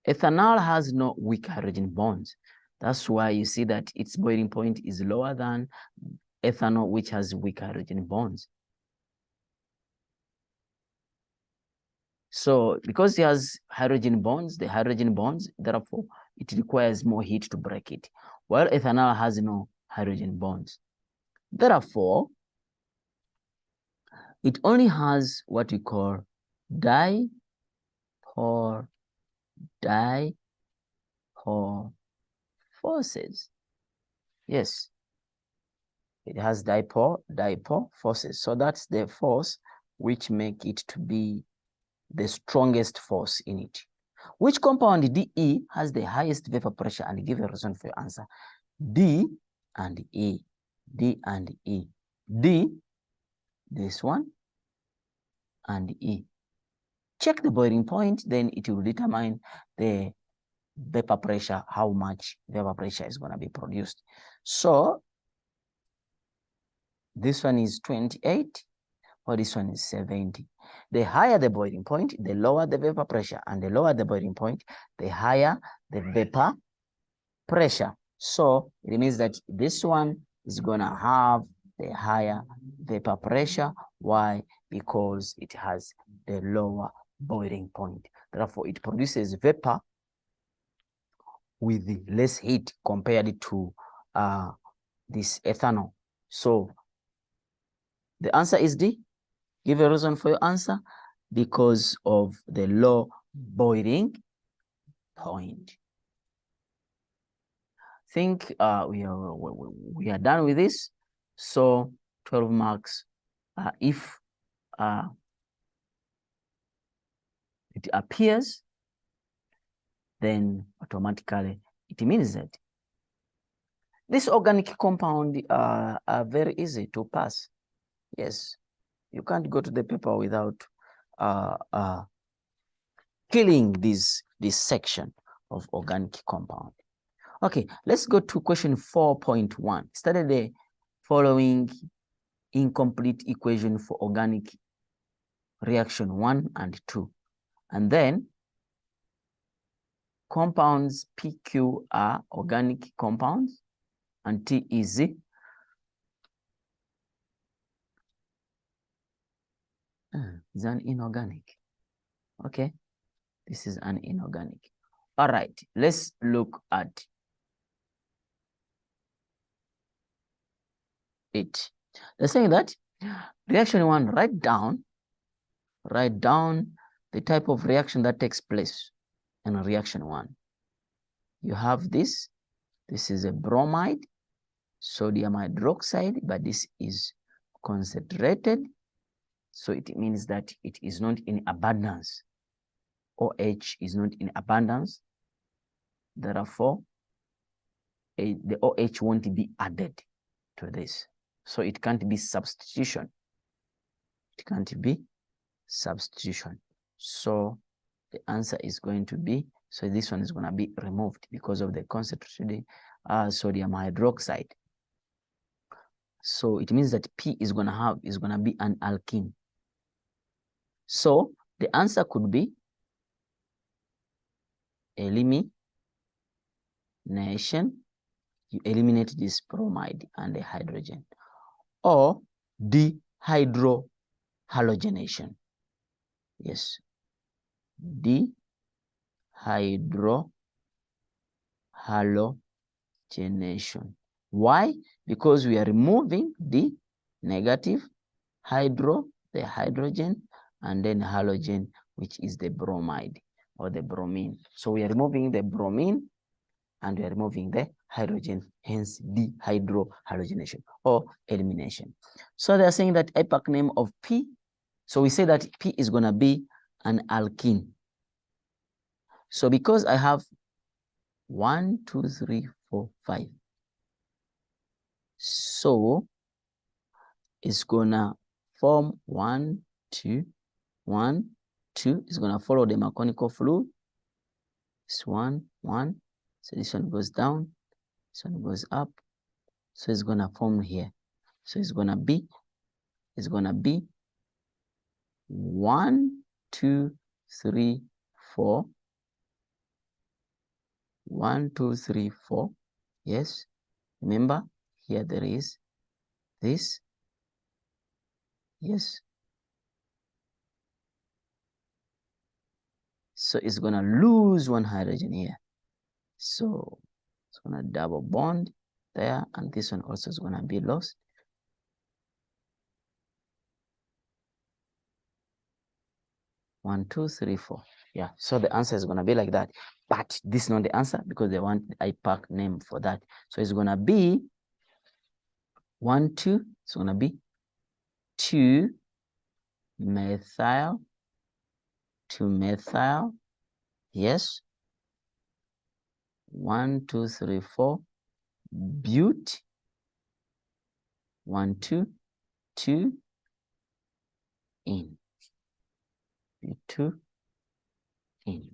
ethanol has no weak hydrogen bonds. That's why you see that its boiling point is lower than ethanol, which has weak hydrogen bonds. So because it has hydrogen bonds, the hydrogen bonds, therefore, it requires more heat to break it, while ethanol has no hydrogen bonds. Therefore, it only has what we call dipole forces. Yes, it has dipole forces. So that's the force which make it to be the strongest force in it. Which compound DE has the highest vapor pressure? And give a reason for your answer. D and E. D and E. D, this one, and E. Check the boiling point, then it will determine the vapor pressure, how much vapor pressure is going to be produced. So this one is 28, or this one is 70. The higher the boiling point, the lower the vapor pressure, and the lower the boiling point, the higher the vapor pressure. So it means that this one is going to have the higher vapor pressure. Why? Because it has the lower boiling point. Therefore, it produces vapor with less heat compared to this ethanol. So the answer is D. Give a reason for your answer. Because of the low boiling point. I think we are done with this. So 12 marks. If it appears, then automatically it means that this organic compound are very easy to pass. Yes, you can't go to the paper without killing this section of organic compound. Okay, let's go to question 4.1. Study the following incomplete equation for organic reaction 1 and 2. And then compounds PQ are organic compounds and T is an inorganic. Okay, this is an inorganic. All right, let's look at it. They're saying that reaction 1, write down the type of reaction that takes place in reaction 1. You have this is a bromide, sodium hydroxide, but this is concentrated. So it means that it is not in abundance. OH is not in abundance. Therefore, the OH won't be added to this. So it can't be substitution. It can't be substitution. So the answer is going to be, so this one is going to be removed because of the concentrated sodium hydroxide. So it means that P is going to be an alkene. So the answer could be elimination. You eliminate this bromide and the hydrogen, or dehydrohalogenation. Yes. Dehydrohalogenation. Why? Because we are removing the negative hydro, the hydrogen, and then halogen, which is the bromide or the bromine. So we are removing the bromine and we are removing the hydrogen, hence dehydrohalogenation or elimination. So they are saying that epoch name of P. So we say that P is going to be an alkene. So because I have 1, 2, 3, 4, 5. So it's gonna form 1, 2, 1, 2. It's gonna follow the mechanical fluid. It's 1, 1. So this one goes down. This one goes up. So it's gonna form here. So it's gonna be 1, 2, 3, 4. 1, 2, 3, 4. Yes. Remember, here there is this. Yes. So it's going to lose one hydrogen here. So it's going to double bond there. And this one also is going to be lost. One, two, three, four. Yeah. So the answer is going to be like that. But this is not the answer because they want the IPAC name for that. So it's going to be 1, 2. It's going to be 2 methyl. 2 methyl. Yes. 1, 2, 3, 4. Bute. 1, 2, 2 in. Bute in.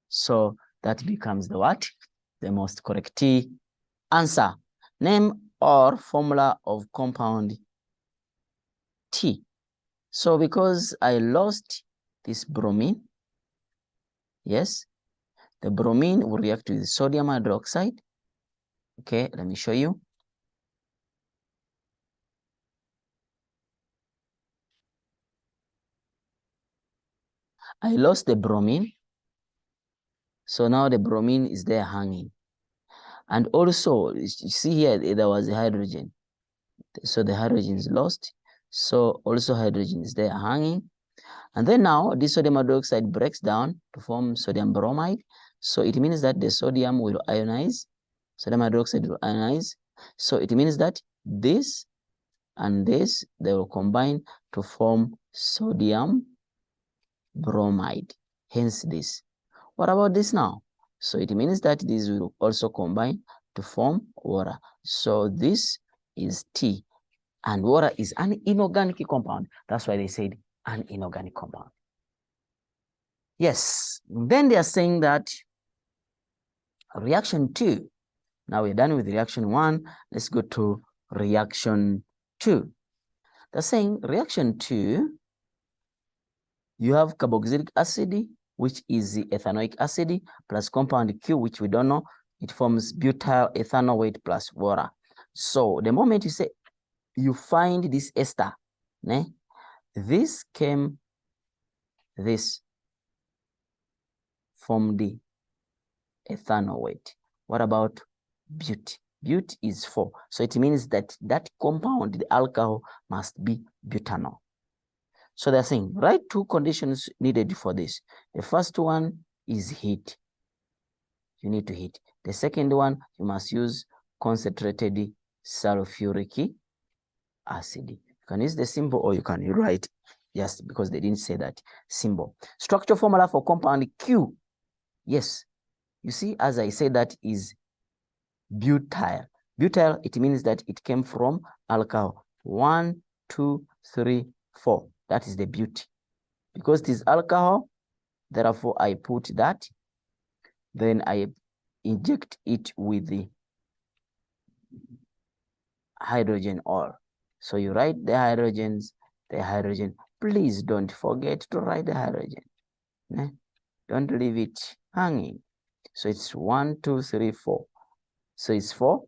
So that becomes the what? The most correct answer. Name or formula of compound T. So because I lost this bromine, yes, the bromine will react with sodium hydroxide. Okay, let me show you. I lost the bromine. So now the bromine is there hanging. And also, you see here, there was a hydrogen. So the hydrogen is lost. So also hydrogen is there hanging. And then now this sodium hydroxide breaks down to form sodium bromide. So it means that the sodium will ionize. Sodium hydroxide will ionize. So it means that this and this, they will combine to form sodium bromide. Hence this. What about this now? So it means that these will also combine to form water. So this is T. And water is an inorganic compound. That's why they said an inorganic compound. Yes. Then they are saying that reaction 2. Now we're done with reaction 1. Let's go to reaction 2. They're saying reaction 2, you have carboxylic acid, which is the ethanoic acid, plus compound Q, which we don't know. It forms butyl ethanoate plus water. So the moment you say you find this ester, né? This came this from the ethanoate. What about bute? Bute is 4. So it means that that compound, the alcohol, must be butanol. So they're saying, write 2 conditions needed for this. The first one is heat. You need to heat. The second one, you must use concentrated sulfuric acid. You can use the symbol or you can write just because they didn't say that symbol. Structure formula for compound Q. Yes. You see, as I said, that is butyl. Butyl, it means that it came from alcohol. 1, 2, 3, 4. That is the bute. Because it is alcohol, therefore I put that. Then I inject it with the hydrogen ore. So you write the hydrogens, the hydrogen. Please don't forget to write the hydrogen. Don't leave it hanging. So it's 1, 2, 3, 4. So it's 4.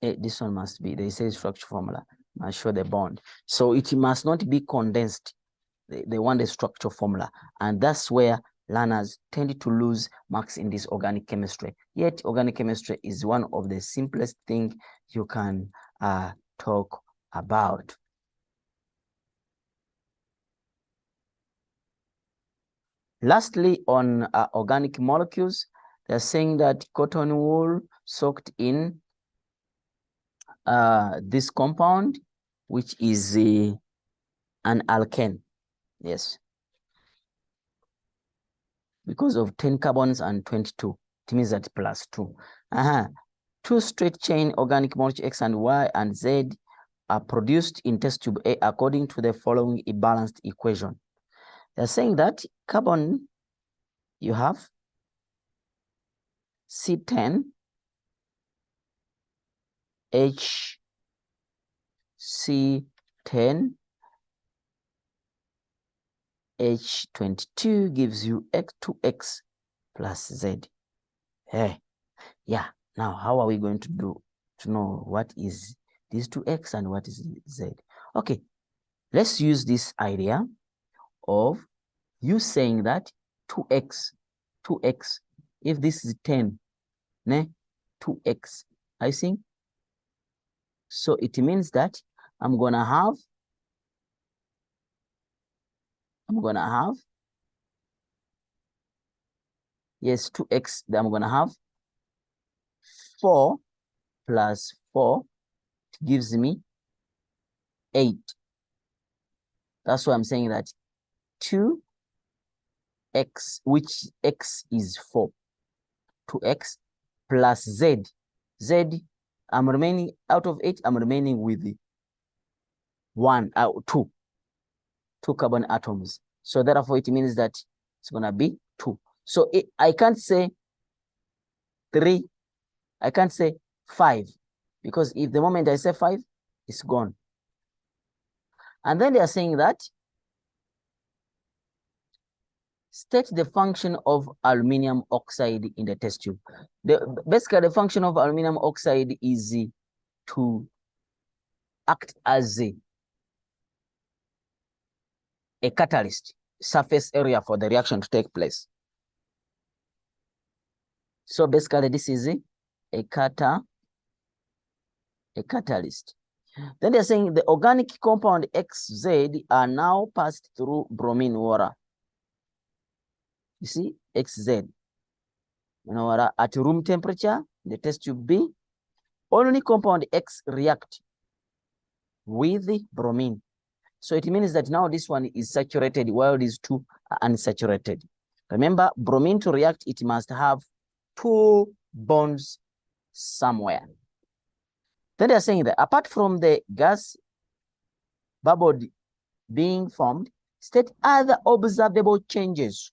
This one must be, they say structure formula, must show the bond. So it must not be condensed. They want the structure formula. And that's where learners tend to lose marks in this organic chemistry. Yet organic chemistry is one of the simplest things you can talk about. Lastly, on organic molecules, they're saying that cotton wool soaked in this compound, which is an alkane. Yes. Because of 10 carbons and 22. It means that plus 2. Two straight chain organic molecules X and Y and Z are produced in test tube A according to the following balanced equation. They're saying that carbon, you have C10, HC10, H22 gives you X2X plus Z. Hey, yeah. Now, how are we going to do to know what is this 2X and what is Z? Okay, let's use this idea of you saying that 2X, if this is 10, 2X, I think. So it means that I'm gonna have yes, 2X, then I'm gonna have 4 plus 4 gives me 8. That's why I'm saying that 2X, which X is 4, 2X plus Z. Z, I'm remaining out of 8, I'm remaining with 2 carbon atoms. So therefore it means that it's gonna be 2. So I can't say 3, I can't say 5, because if the moment I say 5, it's gone. And then they are saying that state the function of aluminum oxide in the test tube. Basically, the function of aluminum oxide is to act as a catalyst, surface area for the reaction to take place. So basically, this is a catalyst. Then they're saying the organic compound XZ are now passed through bromine water. You see, XZ. Water at room temperature, the test tube B, only compound X react with the bromine. So it means that now this one is saturated while these two are unsaturated. Remember, bromine to react, it must have 2 bonds somewhere. Then they're saying that apart from the gas bubble being formed, state other observable changes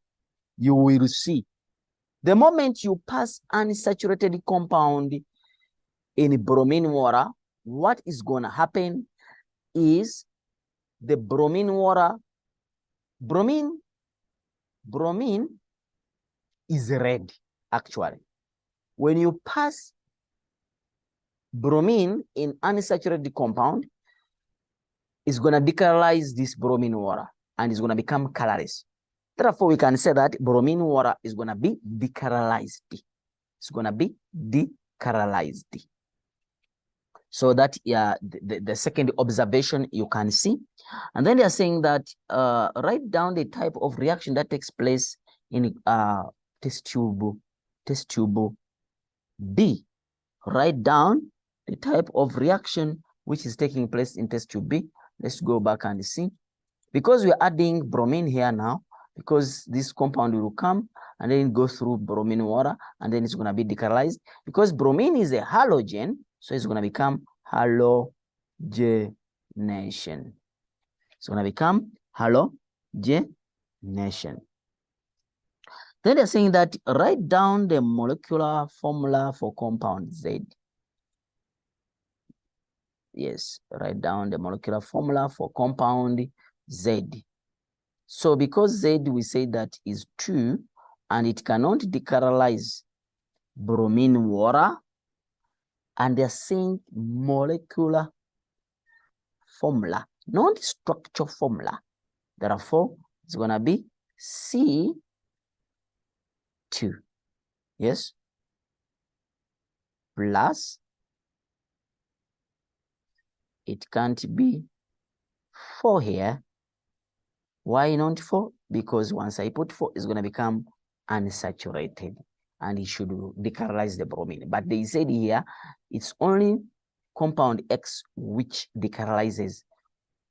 you will see. The moment you pass unsaturated compound in bromine water, what is going to happen is the bromine water, bromine is red, actually. When you pass bromine in unsaturated compound, it's going to decolorize this bromine water and it's going to become colorless. Therefore, we can say that bromine water is going to be decolorized. It's going to be decolorized. So that the second observation you can see. And then they are saying that write down the type of reaction that takes place in test tube B. Write down the type of reaction which is taking place in test tube B. Let's go back and see. Because we are adding bromine here now, because this compound will come and then go through bromine water and then it's going to be decolorized. Because bromine is a halogen, so it's going to become halogenation. It's going to become halogenation. Then they're saying that write down the molecular formula for compound Z. Yes, write down the molecular formula for compound Z. So because Z, we say that is 2, and it cannot decolorize bromine water, and they're saying molecular formula, not structure formula. Therefore, it's going to be C2. Yes. Plus, it can't be 4 here. Why not 4? Because once I put 4, it's going to become unsaturated and it should decolorize the bromine. But they said here, it's only compound X which decolonizes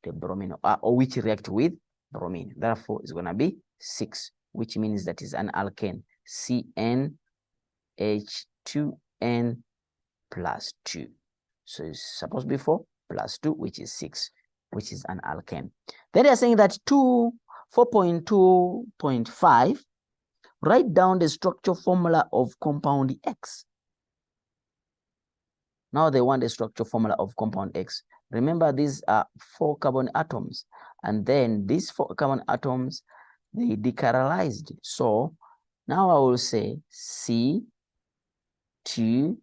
the bromine or which react with bromine. Therefore, it's going to be 6, which means that is an alkane, CnH2n plus 2. So it's supposed to be 4 plus 2, which is 6, which is an alkane. Then they are saying that 4.2.5, write down the structure formula of compound X. Now they want the structure formula of compound X. Remember, these are 4 carbon atoms, and then these 4 carbon atoms, they decaralized. So now I will say C, 2,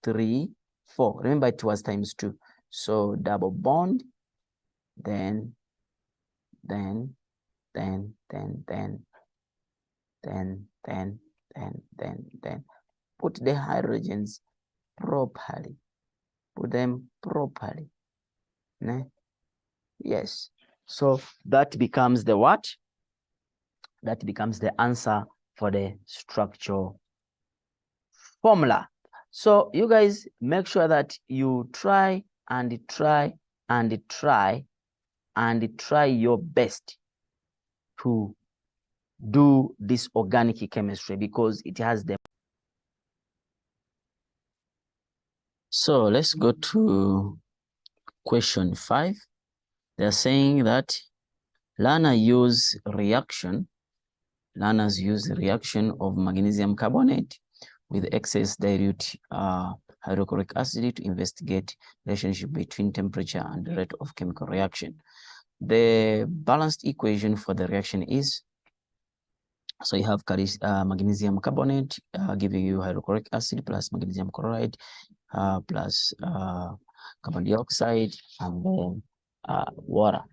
3, 4. Remember, it was times 2. So double bond, then put the hydrogens properly. Put them properly. Yes. So that becomes the what? That becomes the answer for the structure formula. So you guys make sure that you try and try and try and try your best to do this organic chemistry because it has the. So let's go to question 5. They're saying that learners use reaction of magnesium carbonate with excess dilute hydrochloric acid to investigate relationship between temperature and rate of chemical reaction. The balanced equation for the reaction is, so you have magnesium carbonate giving you hydrochloric acid plus magnesium chloride plus carbon dioxide and then water.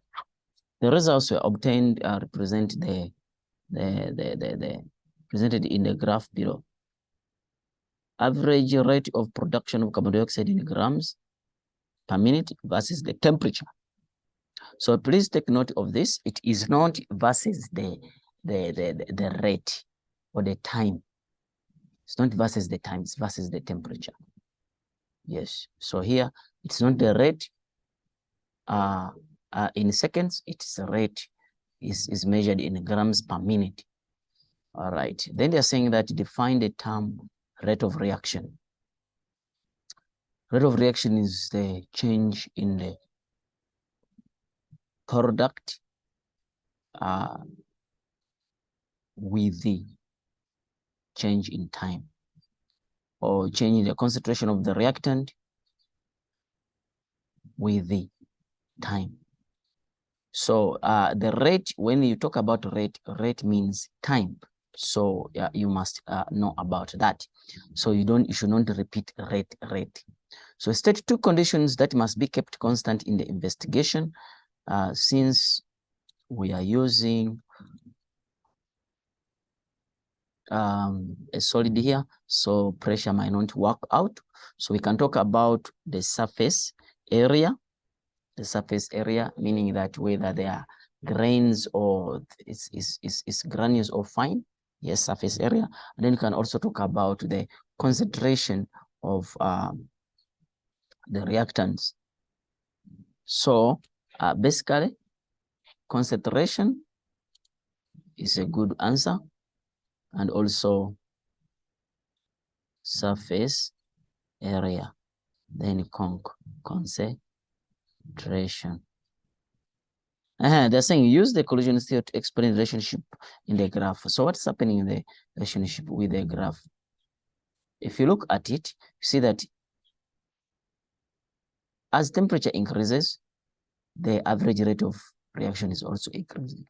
The results were obtained represent presented in the graph below. Average rate of production of carbon dioxide in grams per minute versus the temperature. So please take note of this. It is not versus the rate or the time. It's not versus the time, it's versus the temperature. Yes. So here it's not the rate in seconds, it's a rate is measured in grams per minute. All right. Then they're saying that define the term rate of reaction. Rate of reaction is the change in the product with the change in time, or change in the concentration of the reactant with the time. So the rate, when you talk about rate means time. So you must know about that. So you should not repeat rate. So state 2 conditions that must be kept constant in the investigation. Since we are using a solid here, so pressure might not work out. So we can talk about the surface area. The surface area, meaning that whether they are grains or it's granules or fine. Yes, surface area. And then you can also talk about the concentration of the reactants. So basically, concentration is a good answer, and also surface area, then concentration. They're saying use the collision theory to explain the relationship in the graph. So what's happening in the relationship with the graph? If you look at it, you see that as temperature increases, the average rate of reaction is also increasing.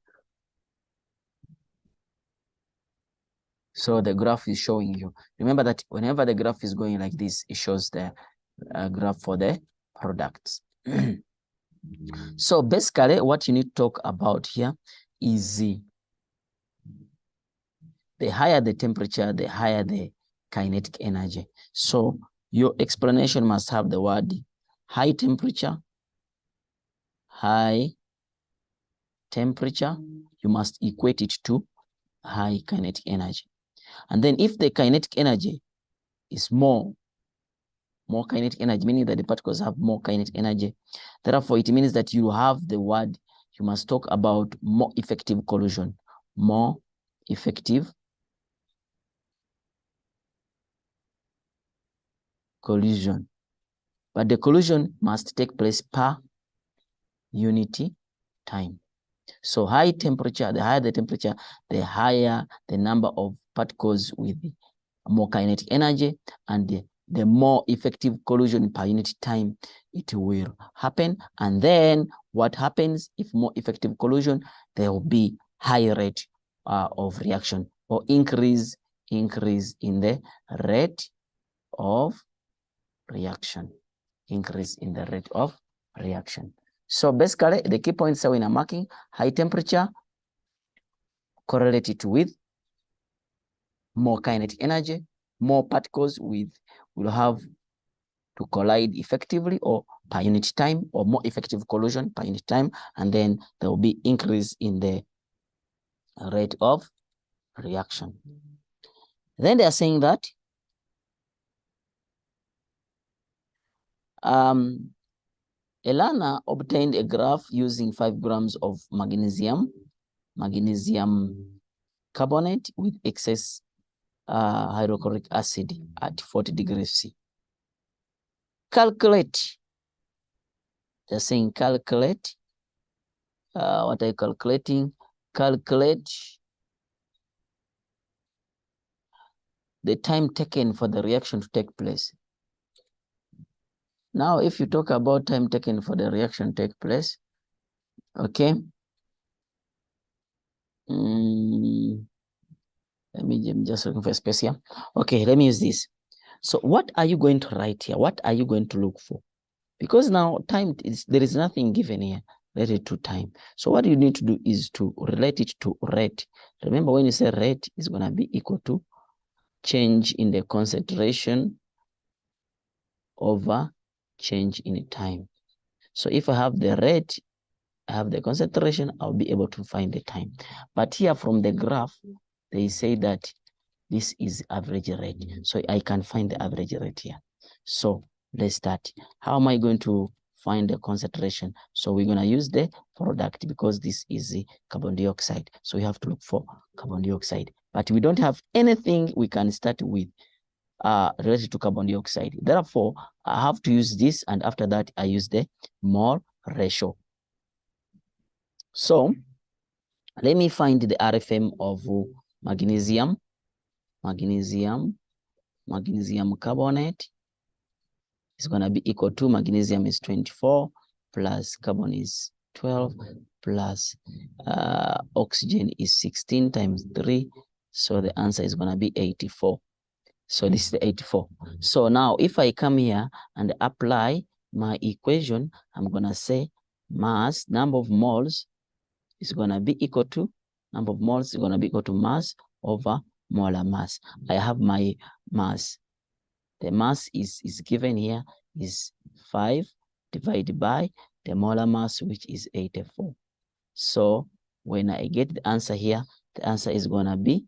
So the graph is showing you. Remember that whenever the graph is going like this, it shows the graph for the products. So basically what you need to talk about here is the higher the temperature, the higher the kinetic energy. So your explanation must have the word high temperature, high temperature. You must equate it to high kinetic energy. And then if the kinetic energy is more kinetic energy, meaning that the particles have more kinetic energy, therefore it means that you have the word, you must talk about more effective collision, more effective collision. But the collision must take place per unity time. So high temperature, the higher the temperature, the higher the number of particles with more kinetic energy, and the more effective collision per unit time it will happen. And then what happens if more effective collision, there will be higher rate of reaction, or increase in the rate of reaction, increase in the rate of reaction. So basically the key points are when I'm marking high temperature correlated with more kinetic energy, more particles will have to collide effectively or per unit time, or more effective collision per unit time, and then there will be increase in the rate of reaction. Then they are saying that a learner obtained a graph using 5 grams of magnesium carbonate with excess hydrochloric acid at 40 degrees C. Calculate. They're saying calculate. What are you calculating? Calculate the time taken for the reaction to take place. Now, if you talk about time taken for the reaction to take place, okay. I'm just looking for a space here. Okay, let me use this. So what are you going to write here? What are you going to look for? Because now time there is nothing given here related to time. So what you need to do is to relate it to rate. Remember, when you say rate is going to be equal to change in the concentration over change in time. So if I have the rate, I have the concentration, I'll be able to find the time. But here from the graph, they say that this is average rate. So I can find the average rate here. So let's start. How am I going to find the concentration? So we're going to use the product, because this is the carbon dioxide. So we have to look for carbon dioxide. But we don't have anything we can start with related to carbon dioxide. Therefore, I have to use this, and after that, I use the mole ratio. So let me find the RFM of magnesium carbonate is going to be equal to, magnesium is 24 plus carbon is 12 plus oxygen is 16 times 3. So the answer is going to be 84. So this is the 84. So now if I come here and apply my equation, I'm going to say mass, number of moles is going to be equal to, number of moles is going to be equal to mass over molar mass. I have my mass. The mass is given here is 5 divided by the molar mass, which is 84. So when I get the answer here, the answer is going to be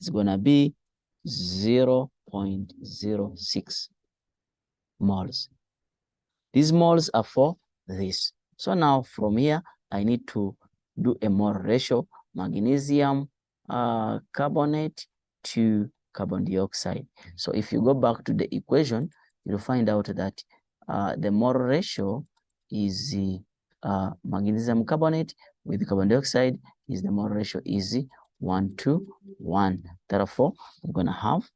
0.06 moles. These moles are for this. So now from here, I need to do a mole ratio, magnesium carbonate to carbon dioxide. So if you go back to the equation, you'll find out that the mole ratio is magnesium carbonate with carbon dioxide is the mole ratio is 1:1. Therefore, I'm going to have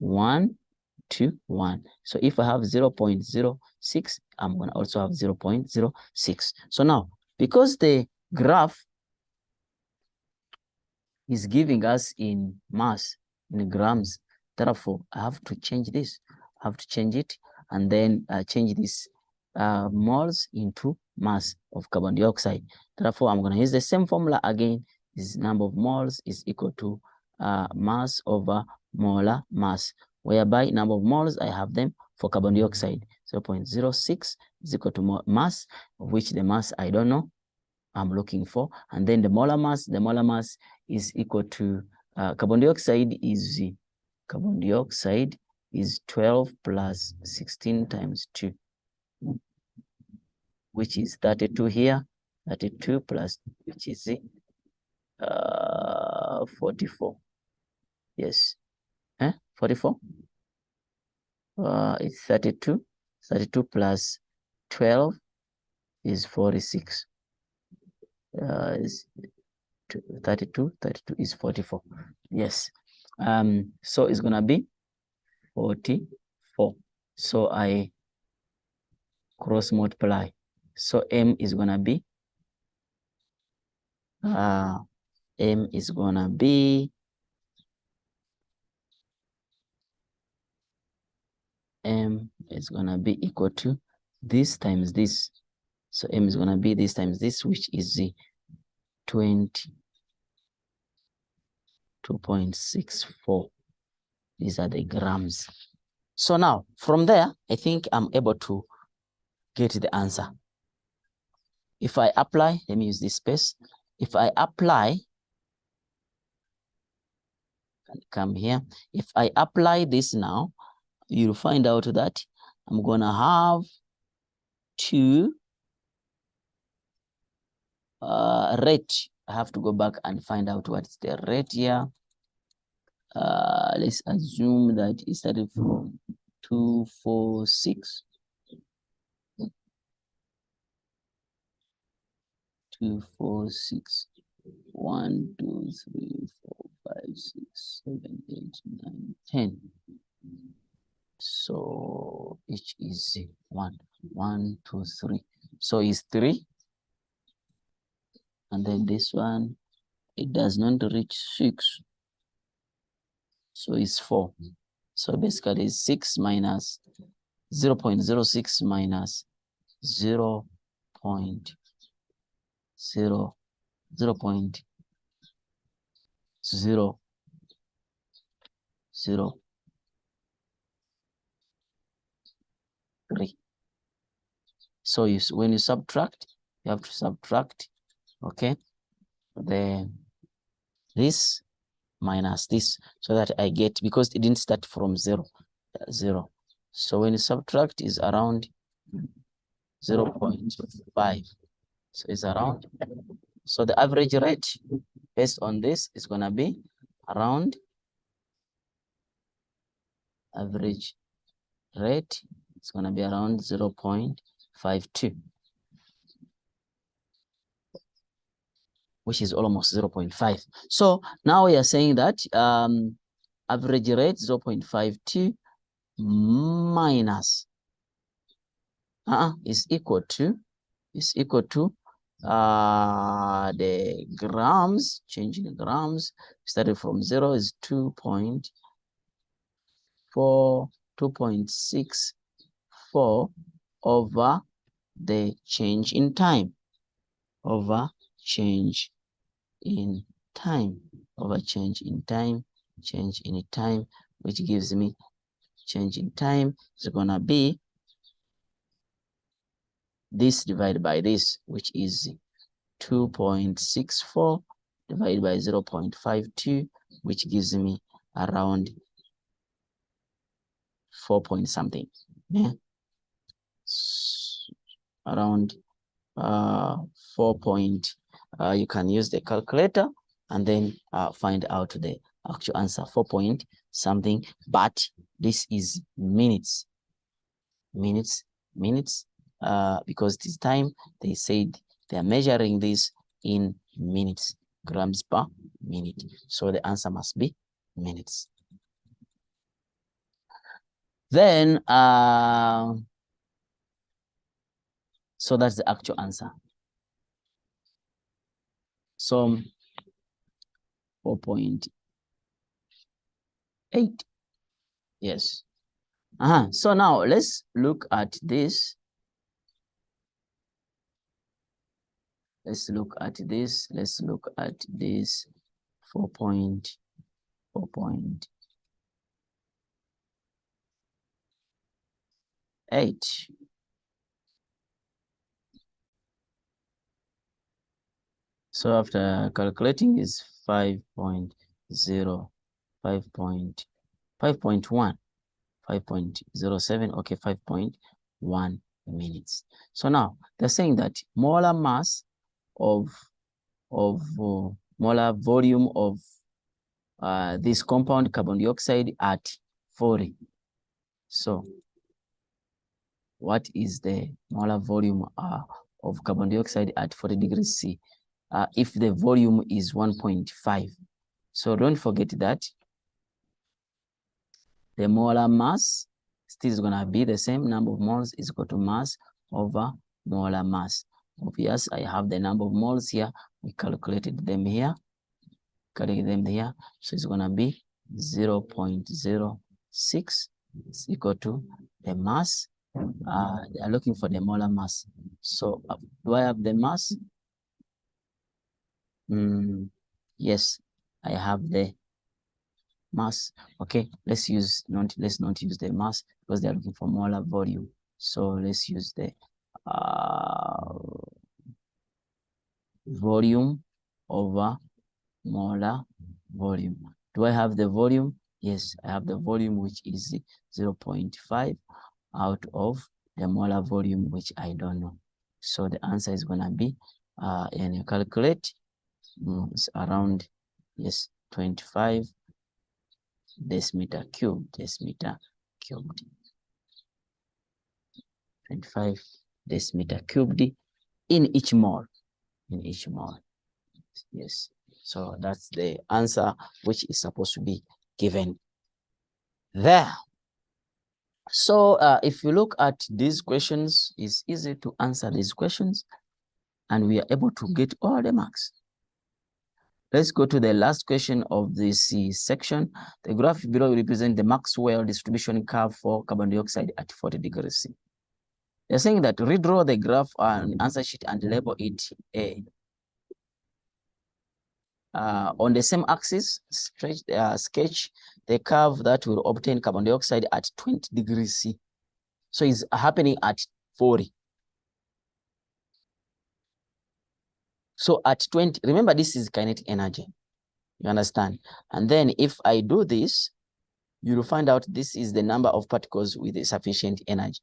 1:1. So if I have 0.06, I'm going to also have 0.06. So now, because the graph is giving us in mass, in grams, therefore I have to change this. I have to change it, and then change this moles into mass of carbon dioxide. Therefore, I'm going to use the same formula again, is number of moles is equal to mass over molar mass, whereby number of moles I have them for carbon dioxide 0.06 is equal to mass, of which the mass I don't know, I'm looking for, and then the molar mass is equal to carbon dioxide is 12 plus 16 times 2, which is 32 here, 32 plus, which is 44. Yes, 44. It's 32. 32 plus 12 is 46. Is 32 is 44. Yes. So it's gonna be 44. So I cross multiply. So M is gonna be equal to this times this. So M is gonna be this times this, which is 22.64. These are the grams. So now from there, I think I'm able to get the answer. If I apply, let me use this space. If I apply, come here. If I apply this now, you'll find out that I'm gonna have to rate. I have to go back and find out what's the rate here. Let's assume that it started from 246. 246. 1, 2, 3, 4, 5, 6, 7, 8, 9, 10. So each is 1, 1, 2, 3. So it's 3. And then this one, it does not reach 6. So it's 4. So basically it's 6 minus 0.06 minus 0.003. So when you subtract, you have to subtract, okay, this minus this, so that I get, because it didn't start from 0. So when you subtract is around 0.5. So it's around. So the average rate based on this is gonna be around, average rate is gonna be around 0.52, which is almost 0.5. So now we are saying that average rate 0.52 minus is equal to the grams, changing the grams, started from 0 is 2.64 over the change in time, change in time, which gives me change in time is gonna be this divided by this, which is 2.64 divided by 0.52, which gives me around 4 point something. Yeah, around 4 point. You can use the calculator and then find out the actual answer, 4 point something, but this is minutes, because this time they said they are measuring this in minutes, grams per minute. So the answer must be minutes. Then, so that's the actual answer. So 4.8. Yes. So now let's look at this. Let's look at this. Let's look at this 4.8. So after calculating is 5.0, 5.1, 5.07, okay, 5.1 minutes. So now they're saying that molar mass of molar volume of this compound carbon dioxide at 40. So what is the molar volume of carbon dioxide at 40 degrees C if the volume is 1.5? So don't forget that the molar mass still is going to be the same. Number of moles is equal to mass over molar mass. Obvious, I have the number of moles here. We calculated them here. So it's going to be 0.06 is equal to the mass. They are looking for the molar mass. So do I have the mass? Yes, I have the mass. Okay, let's not use the mass because they're looking for molar volume. So let's use the volume over molar volume. Do I have the volume? Yes, I have the volume, which is 0.5 out of the molar volume, which I don't know. So the answer is going to be, and you calculate, it's around, yes, 25 decimeter cubed, 25 decimeter cubed in each mole, yes. So that's the answer which is supposed to be given there. So if you look at these questions, it's easy to answer these questions and we are able to get all the marks. Let's go to the last question of this section. The graph below represents the Maxwell distribution curve for carbon dioxide at 40 degrees C. They're saying that redraw the graph on answer sheet and label it A. On the same axis, sketch the curve that will obtain carbon dioxide at 20 degrees C. So it's happening at 40. So at 20, remember this is kinetic energy. You understand? And then if I do this, you'll find out this is the number of particles with sufficient energy.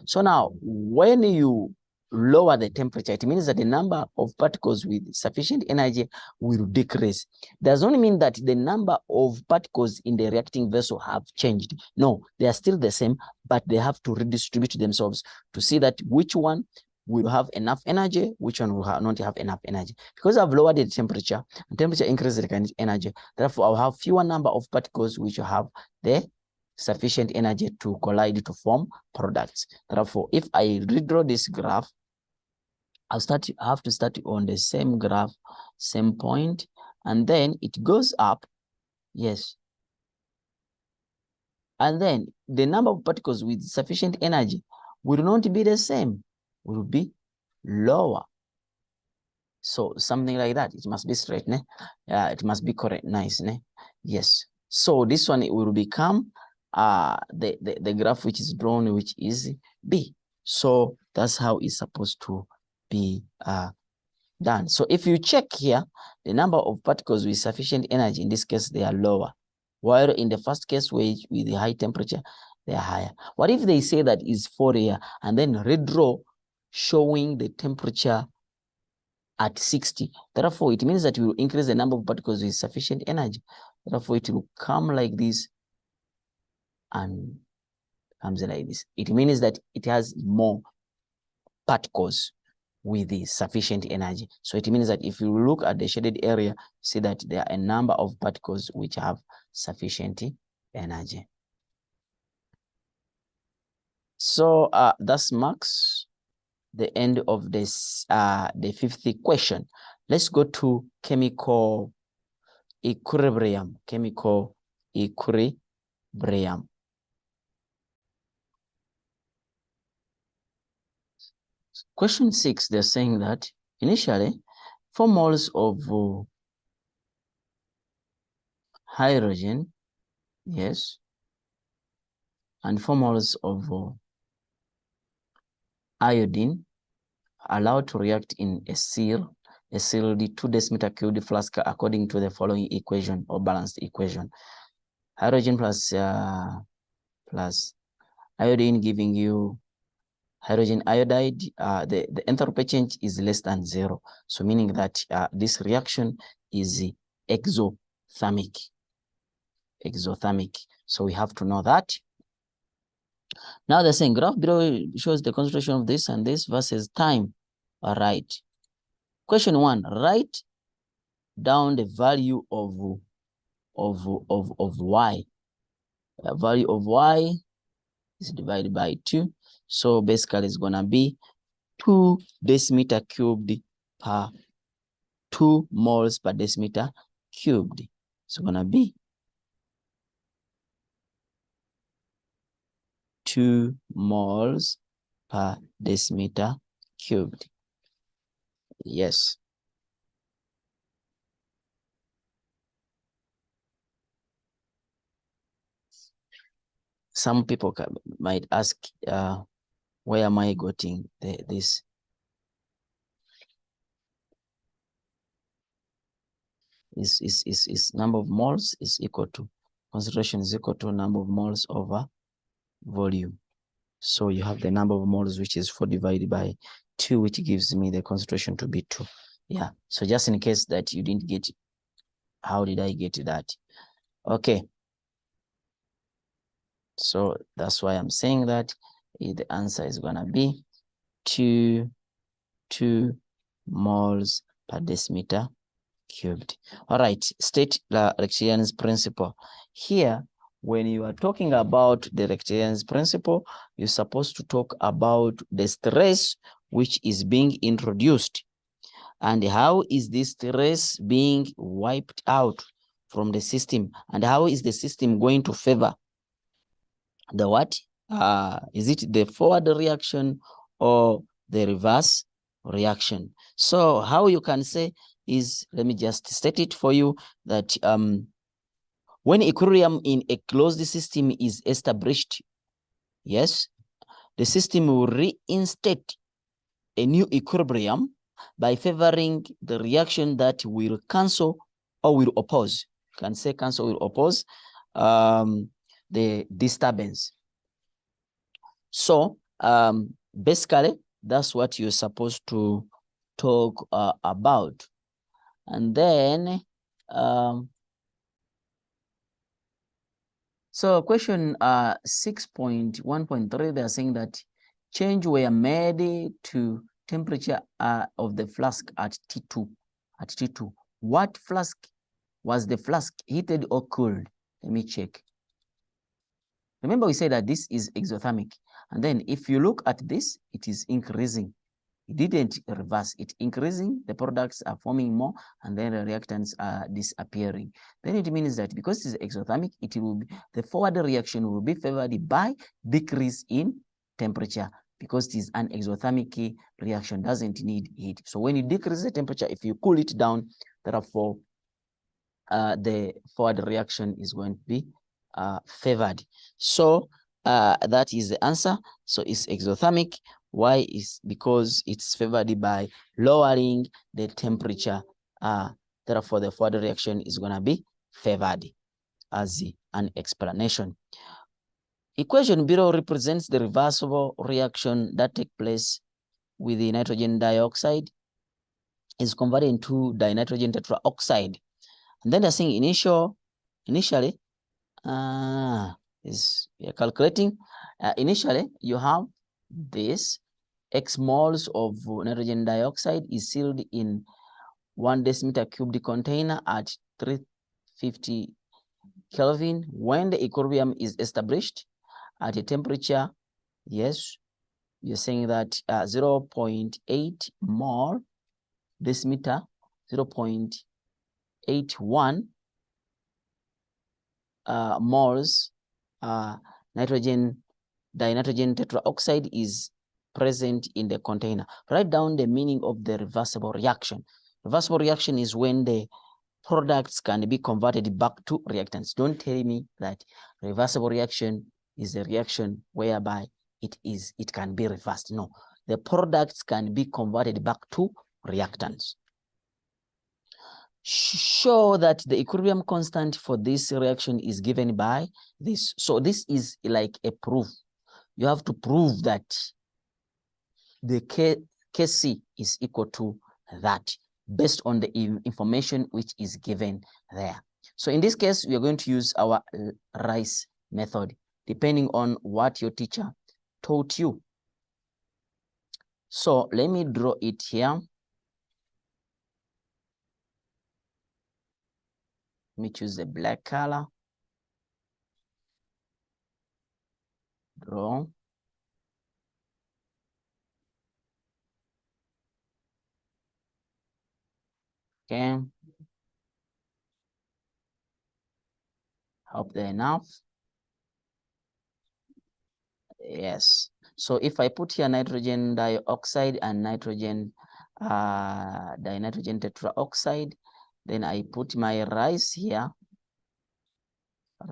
So now, when you lower the temperature, it means that the number of particles with sufficient energy will decrease. Does not mean that the number of particles in the reacting vessel have changed. No, they are still the same, but they have to redistribute themselves to see that which one will have enough energy, which one will not have enough energy. Because I've lowered the temperature, and temperature increases the kinetic energy. Therefore, I'll have fewer number of particles which will have the sufficient energy to collide to form products. Therefore, if I redraw this graph, I have to start on the same graph, same point, and then it goes up. Yes. And then the number of particles with sufficient energy will not be the same, will be lower. So something like that. It must be straight, ne? It must be correct, nice, ne? Yes. So this one, it will become the graph which is drawn, which is B. So that's how it's supposed to be done. So if you check here, the number of particles with sufficient energy, in this case, they are lower. While in the first case, with the high temperature, they are higher. What if they say that is 40 here and then redraw showing the temperature at 60? Therefore, it means that we will increase the number of particles with sufficient energy. Therefore, it will come like this and comes like this. It means that it has more particles with the sufficient energy. So it means that if you look at the shaded area, see that there are a number of particles which have sufficient energy. So that marks the end of this, the 50th question. Let's go to chemical equilibrium. Chemical equilibrium. Question 6, they're saying that initially 4 moles of hydrogen, yes, and 4 moles of iodine allowed to react in a sealed 2 decimeter cubed flask according to the following equation or balanced equation. Hydrogen plus iodine giving you hydrogen iodide. The enthalpy change is less than 0. So meaning that this reaction is exothermic. So we have to know that. Now they're saying graph below shows the concentration of this and this versus time. All right. Question 1, write down the value of y. The value of y is divided by 2. So basically it's gonna be 2 decimeter cubed per 2 moles per decimeter cubed. It's gonna be 2 moles per decimeter cubed. Yes. Some people might ask, where am I getting this? Is number of moles is equal to concentration is equal to number of moles over volume. So you have the number of moles, which is 4 divided by 2, which gives me the concentration to be 2. Yeah. So just in case that you didn't get it, how did I get that? Okay. So that's why I'm saying that the answer is gonna be 2 moles per decimeter cubed. All right, state the Rectian's principle. Here, when you are talking about the Rectian's principle, you're supposed to talk about the stress which is being introduced and how is this stress being wiped out from the system and how is the system going to favor the what? Is it the forward reaction or the reverse reaction? So how you can say is, let me just state it for you, that when equilibrium in a closed system is established, yes, the system will reinstate a new equilibrium by favoring the reaction that will cancel or will oppose. You can say cancel or will oppose the disturbance. So basically, that's what you're supposed to talk about. And then, so question 6.1.3, they're saying that change were made to temperature of the flask at T2. At T2, what flask was the flask heated or cooled? Let me check. Remember we said that this is exothermic. And then if you look at this, it is increasing. It didn't reverse. It increasing, the products are forming more, and then the reactants are disappearing. Then it means that because it is exothermic, it will be, the forward reaction will be favored by decrease in temperature because it is an exothermic reaction, doesn't need heat. So when you decrease the temperature, if you cool it down, therefore the forward reaction is going to be favored. So that is the answer. So it's exothermic. Why? Is because it's favored by lowering the temperature. Therefore, the forward reaction is going to be favored as an explanation. Equation below represents the reversible reaction that takes place with the nitrogen dioxide is converted into dinitrogen tetraoxide. And then they're saying initially, is we are calculating. Initially, you have this X moles of nitrogen dioxide is sealed in 1 decimeter cubed container at 350 Kelvin. When the equilibrium is established at a temperature, yes, you're saying that 0.8 mole decimeter, 0.81 moles dinitrogen tetraoxide is present in the container. Write down the meaning of the reversible reaction. Reversible reaction is when the products can be converted back to reactants. Don't tell me that reversible reaction is a reaction whereby it can be reversed. No, the products can be converted back to reactants. Show that the equilibrium constant for this reaction is given by this. So this is like a proof. You have to prove that the Kc is equal to that based on the information which is given there. So in this case, we are going to use our Rice method, depending on what your teacher taught you. So let me draw it here. Let me choose the black color. Draw. Okay. Hope they're enough. Yes. So if I put here nitrogen dioxide and nitrogen dinitrogen tetraoxide, then I put my rice here.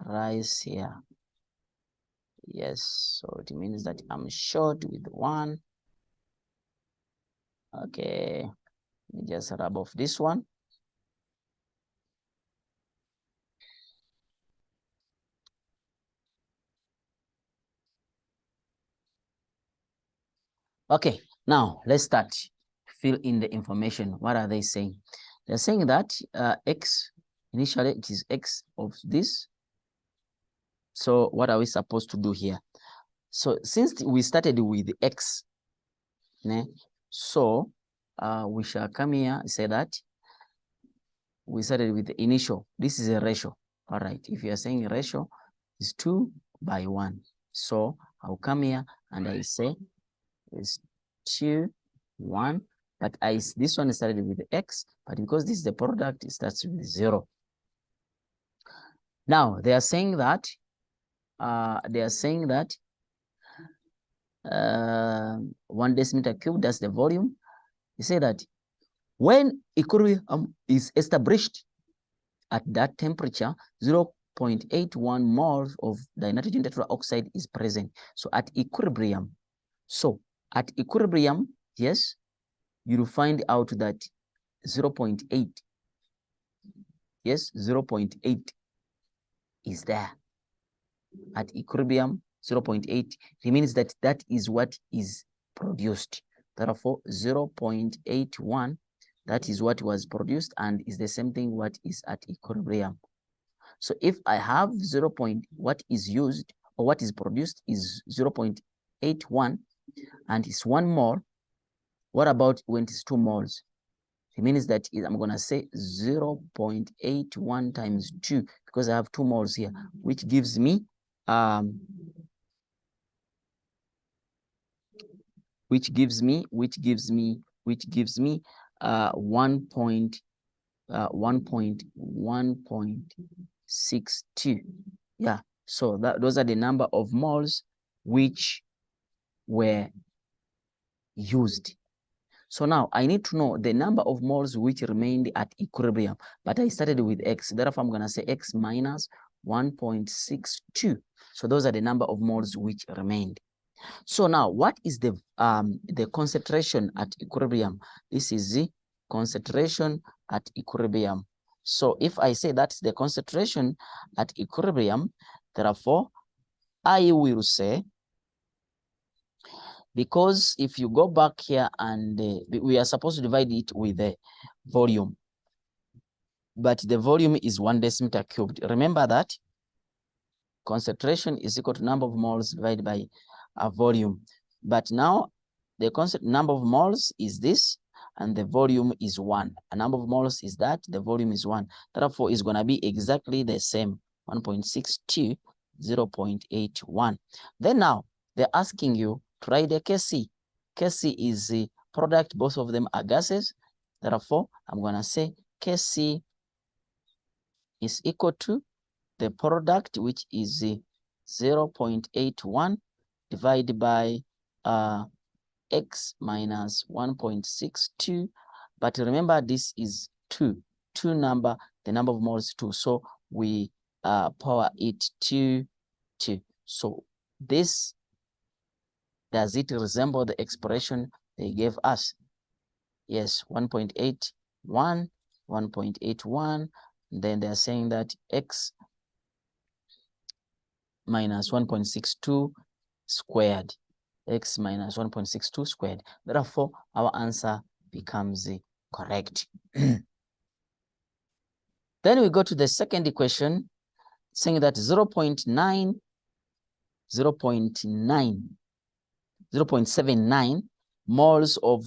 Rice here. Yes. So it means that I'm short with one. Okay. Let me just rub off this one. Okay, now let's start. Fill in the information. What are they saying? They're saying that x, initially it is x of this. So what are we supposed to do here? So since we started with x, so we shall come here and say that we started with the initial. This is a ratio. All right, if you are saying a ratio is 2/1. So I'll come here and I say is 2/1, but this one started with x, but because this is the product, it starts with 0. Now they are saying that 1 decimeter cube, that's the volume. You say that when equilibrium is established at that temperature, 0.81 moles of dinitrogen tetraoxide is present. So at equilibrium, yes, you'll find out that 0.8, yes, 0.8 is there. At equilibrium, 0.8 remains that is what is produced. Therefore, 0.81, that is what was produced and is the same thing what is at equilibrium. So if I have what is used or what is produced is 0.81 and it's 1 mole, what about when it's 2 moles? It means that I'm going to say 0.81 times 2 because I have 2 moles here, which gives me 1.62. Yeah, so those are the number of moles which were used. So now I need to know the number of moles which remained at equilibrium, but I started with x. Therefore, I'm going to say x minus 1.62. So those are the number of moles which remained. So now, what is the concentration at equilibrium? This is the concentration at equilibrium. So if I say that's the concentration at equilibrium, therefore, I will say, because if you go back here and we are supposed to divide it with the volume, but the volume is 1 decimeter cubed. Remember that concentration is equal to number of moles divided by a volume. But now the number of moles is this, and the volume is 1. A number of moles is that, the volume is 1. Therefore, it's going to be exactly the same, 1.62, 0.81. Then now, they're asking you to write the Kc. Kc is the product, both of them are gases. Therefore, I'm going to say Kc is equal to the product, which is 0.81 divided by x minus 1.62. But remember, this is 2. 2 number, the number of moles 2. So we power it to 2. So this, does it resemble the expression they gave us? Yes, 1.81, 1.81. Then they're saying that x minus 1.62 squared. X minus 1.62 squared. Therefore, our answer becomes correct. Then we go to the second equation, saying that 0.79 moles of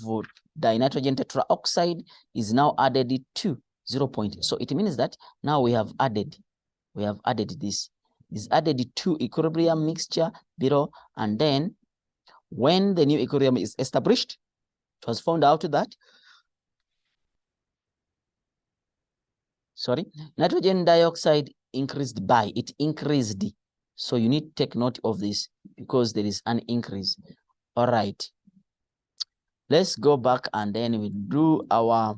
dinitrogen tetraoxide is now added to 0. So it means that now we have added this. Is added to equilibrium mixture below, and then when the new equilibrium is established, it was found out that nitrogen dioxide increased by, it increased. So you need to take note of this because there is an increase. All right. Let's go back and then we do our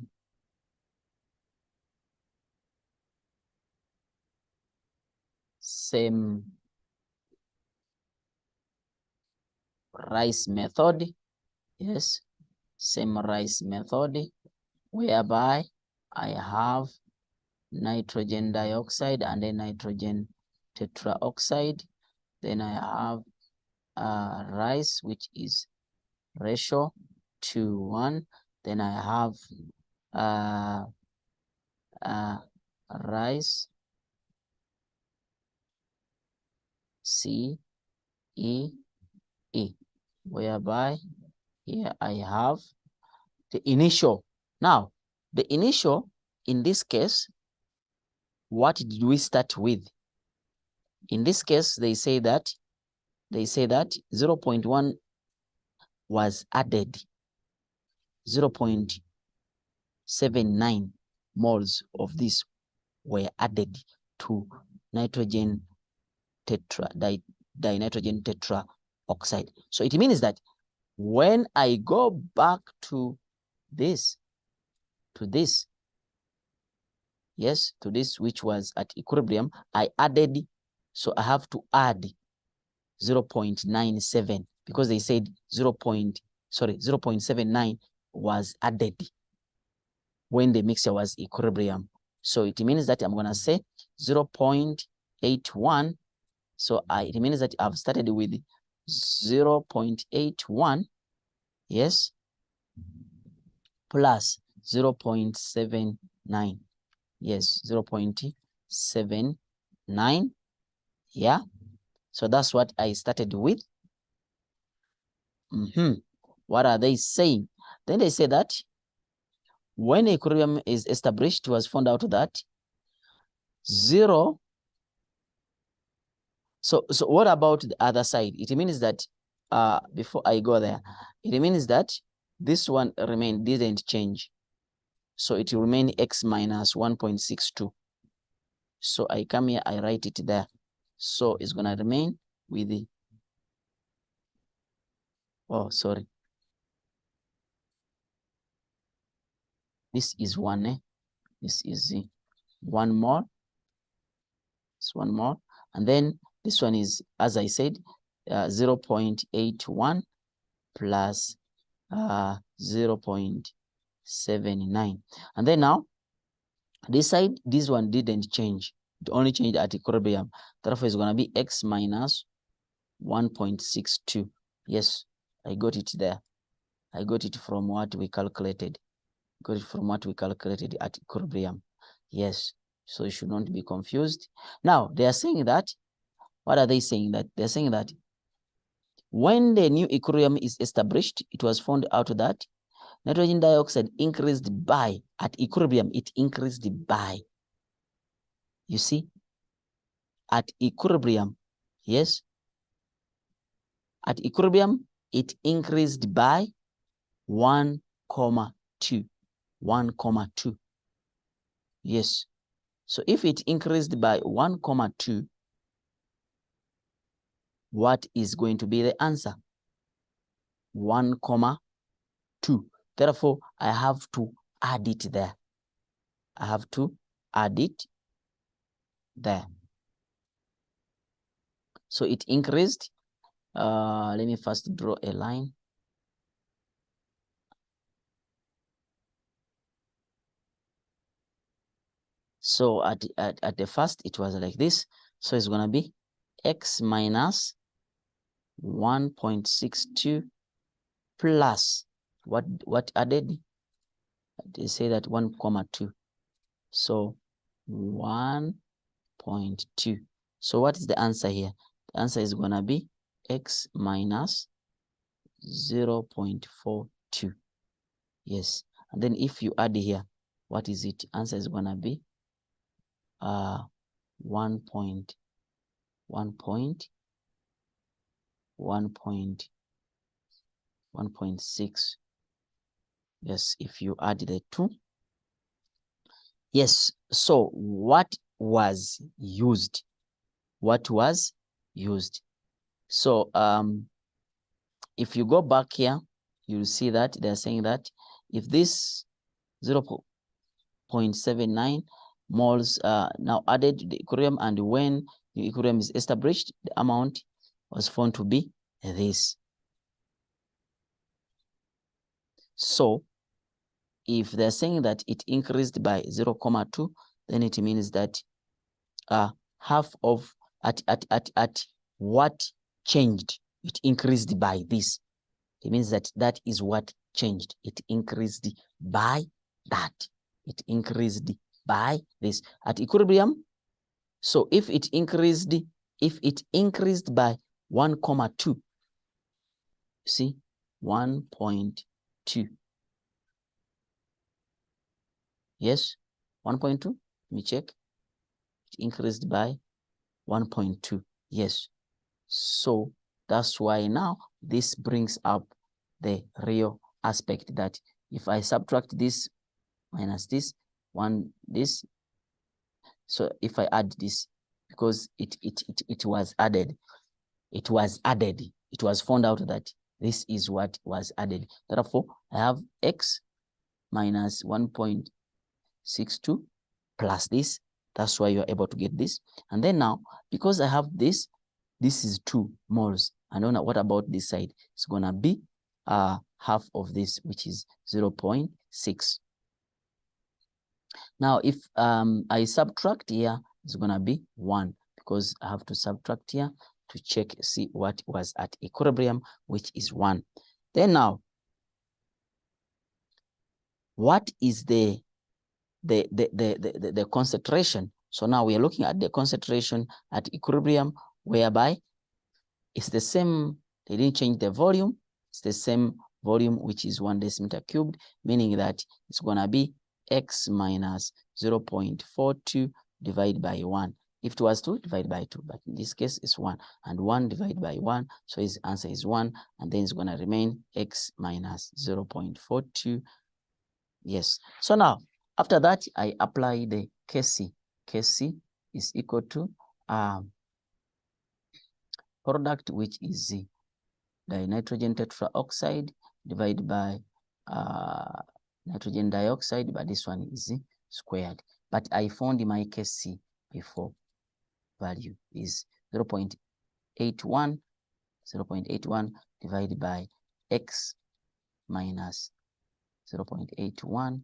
same rice method. Yes, same rice method, whereby I have nitrogen dioxide and then nitrogen tetraoxide. Then I have rice, which is ratio 2:1. Then I have rice CEE, whereby here I have the initial. Now, the initial in this case, what did we start with? In this case, they say that 0.1 was added. 0.79 moles of this were added to nitrogen dinitrogen tetraoxide. So it means that when I go back to this, yes, to this which was at equilibrium, I added, so I have to add 0.97 because they said 0.79 was added when the mixture was equilibrium. So it means that I'm gonna say 0.81. So it means that I've started with 0.81, yes, plus 0.79. Yes, 0.79. Yeah. So that's what I started with. What are they saying? Then they say that when equilibrium is established, it was found out that 0. So what about the other side? It means that before I go there, it means that this one didn't change. So it will remain x minus 1.62. So I come here, I write it there. So it's gonna remain with the, oh, sorry. This is 1, this is 1 more. It's 1 more. And then this one is, as I said, 0.81 plus 0.79. And then now, this side, this one didn't change. It only changed at equilibrium. Therefore, it's going to be x minus 1.62. Yes, I got it there. I got it from what we calculated. Got it from what we calculated at equilibrium. Yes, so you should not be confused. Now, they are saying that, what are they saying? That they're saying that when the new equilibrium is established, it was found out that nitrogen dioxide increased by, at equilibrium, it increased by. You see, at equilibrium, yes, at equilibrium, it increased by 1,2. 1,2. Yes. So if it increased by 1,2, what is going to be the answer? 1,2. Therefore, I have to add it there. I have to add it there. So it increased. Let me first draw a line. So at the first, it was like this. So it's going to be x minus 1.62 plus what added? They say that 1,2. So 1.2. So what is the answer here? The answer is going to be x minus 0.42. Yes. And then if you add here, what is it? Answer is going to be 1.6. Yes, if you add the two. Yes, so what was used? What was used? So if you go back here, you'll see that they're saying that if this 0.79 moles now added to the equilibrium, and when the equilibrium is established, the amount was found to be this. So if they're saying that it increased by 0.2, then it means that half of at what changed, it increased by this. It means that that is what changed. It increased by that. It increased by this at equilibrium. So if it increased by 1,2, see 1.2. Yes, 1.2. Let me check. It increased by 1.2. Yes. So that's why now this brings up the real aspect that if I subtract this minus this, this, so if I add this, because it was added, it was found out that this is what was added. Therefore, I have x minus 1.62 plus this. That's why you're able to get this. And then now, because I have this is 2 moles. And then what about this side? It's going to be half of this, which is 0.6. Now, if I subtract here, it's going to be 1, because I have to subtract here to check, see what was at equilibrium, which is 1. Then now, what is the concentration? So now we are looking at the concentration at equilibrium, whereby it's the same, they didn't change the volume, it's the same volume, which is 1 decimeter cubed, meaning that it's going to be x minus 0.42 divided by 1. If it was 2, divide by 2, but in this case it's 1, and 1 divided by 1, so his answer is 1, and then it's going to remain x minus 0.42. Yes. So now, after that, I apply the Kc. Kc is equal to product, which is the nitrogen tetraoxide divided by nitrogen dioxide, but this one is squared. But I found my Kc before. Value is 0.81 divided by x minus 0.81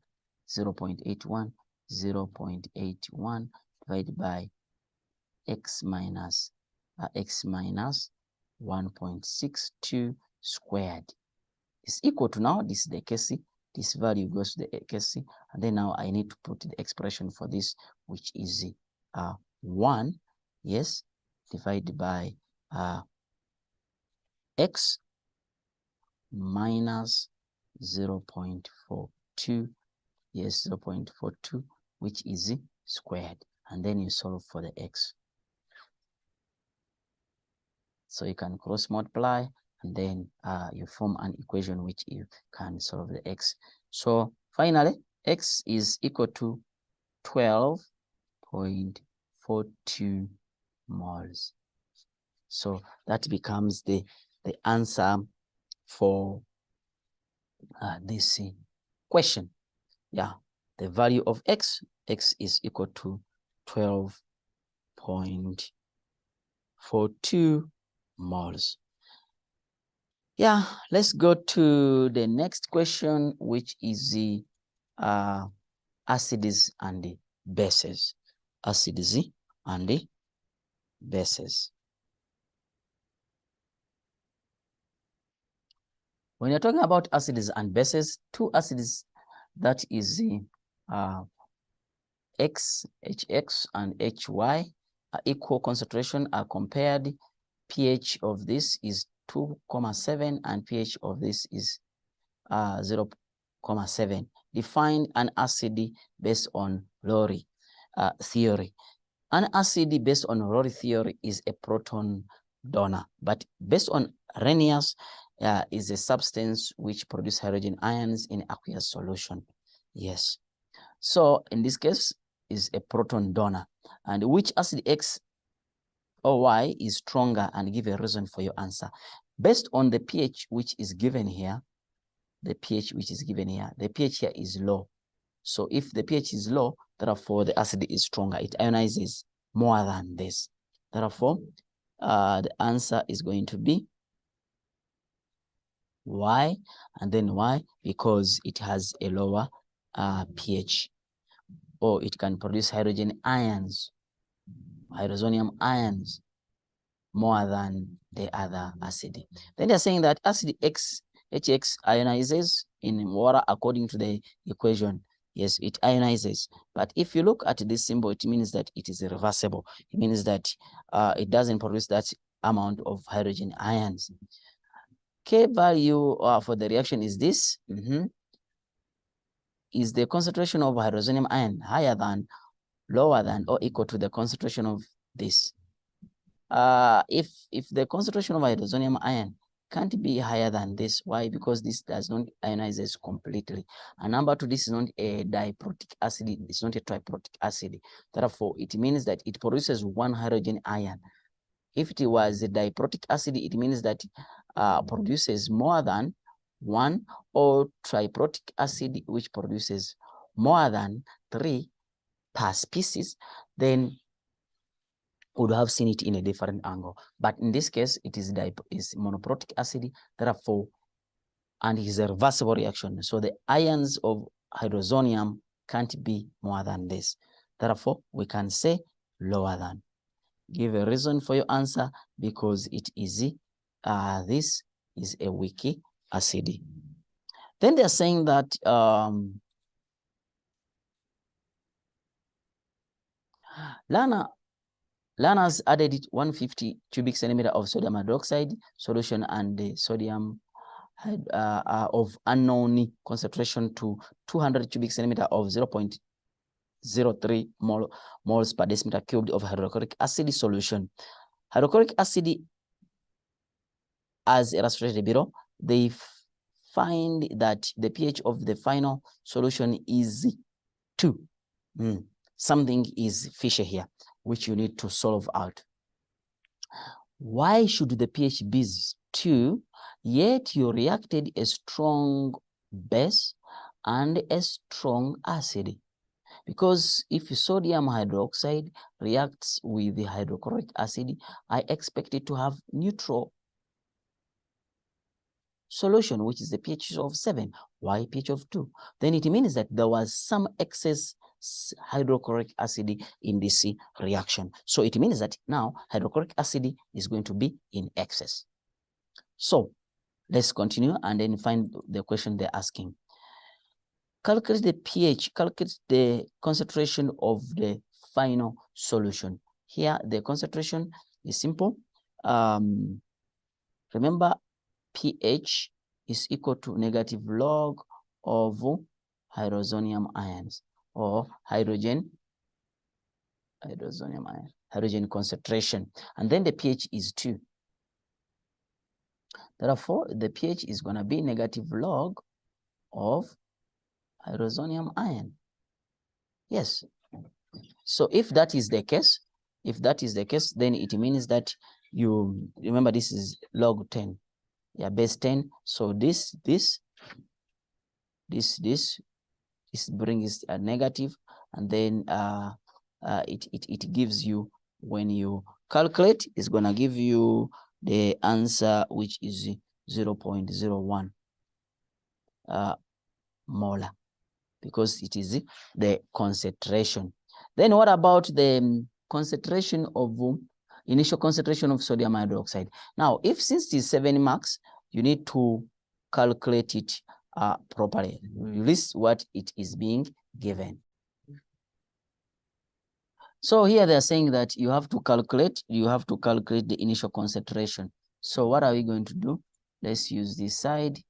divided by x minus 1.62 squared is equal to, now this is the Kc, this value goes to the Kc, and then now I need to put the expression for this, which is 1, yes, divided by x minus 0.42, yes, 0.42, which is squared, and then you solve for the x. So you can cross multiply, and then you form an equation which you can solve the x. So finally, x is equal to 12.42 moles. So that becomes the answer for this question. Yeah, the value of X is equal to 12.42 moles. Yeah, let's go to the next question, which is the acids and the bases. Acids and the bases. When you're talking about acids and bases, two acids, that is the HX and HY, are equal concentration, are compared. pH of this is 2,7 and pH of this is 0,7. Define an acid based on Lorry theory. An acid based on Lorry theory is a proton donor, but based on Arrhenius is a substance which produces hydrogen ions in aqueous solution. Yes. So in this case is a proton donor. And which acid X or Y is stronger, and give a reason for your answer. Based on the pH which is given here, the pH which is given here, the pH here is low. So if the pH is low, therefore the acid is stronger. It ionizes more than this. Therefore, the answer is going to be Y. And then why? Because it has a lower pH, or it can produce hydrogen ions, hydrozonium ions, more than the other acid. Then they're saying that acid HX ionizes in water according to the equation. Yes, it ionizes. But if you look at this symbol, it means that it is reversible. It means that it doesn't produce that amount of hydrogen ions. K value for the reaction is this. Is the concentration of hydrozonium ion higher than, lower than, or equal to the concentration of this? If the concentration of hydrozonium ion can't be higher than this. Why? Because this does not ionize completely. And number two, this is not a diprotic acid. It's not a triprotic acid. Therefore, it means that it produces one hydrogen ion. If it was a diprotic acid, it means that produces more than one, or triprotic acid, which produces more than 3 per species, then would have seen it in a different angle. But in this case, it is monoprotic acid, therefore, and it is a reversible reaction. So the ions of hydrozonium can't be more than this. Therefore, we can say lower than. Give a reason for your answer, because it is this is a weak acid. Then they're saying that Learners added 150 cubic centimeter of sodium hydroxide solution and the sodium of unknown concentration to 200 cubic centimeter of 0.03 moles per decimeter cubed of hydrochloric acid solution. Hydrochloric acid, as illustrated below, they find that the pH of the final solution is 2. Something is fishy here, which you need to solve out. Why should the pH be 2, yet you reacted a strong base and a strong acid? Because if sodium hydroxide reacts with the hydrochloric acid, I expect it to have neutral solution, which is the pH of 7. Why pH of 2? Then it means that there was some excess hydrochloric acid in this reaction. So it means that now hydrochloric acid is going to be in excess. So let's continue and then find the question they're asking. Calculate the pH, calculate the concentration of the final solution. Here, the concentration is simple. Remember, pH is equal to negative log of hydrozonium ions, or hydrozonium ion, hydrogen concentration. And then the pH is 2. Therefore, the pH is going to be negative log of hydrozonium ion. Yes. So if that is the case, then it means that you remember this is log 10. Yeah, base 10. So this This brings a negative, and then it gives you, when you calculate, it's gonna give you the answer, which is 0.01 molar, because it is the concentration. Then what about the concentration of initial concentration of sodium hydroxide? Now, if since it is 7 marks, you need to calculate it properly. You list what it is being given. So here they are saying that you have to calculate the initial concentration. So what are we going to do? Let's use this side.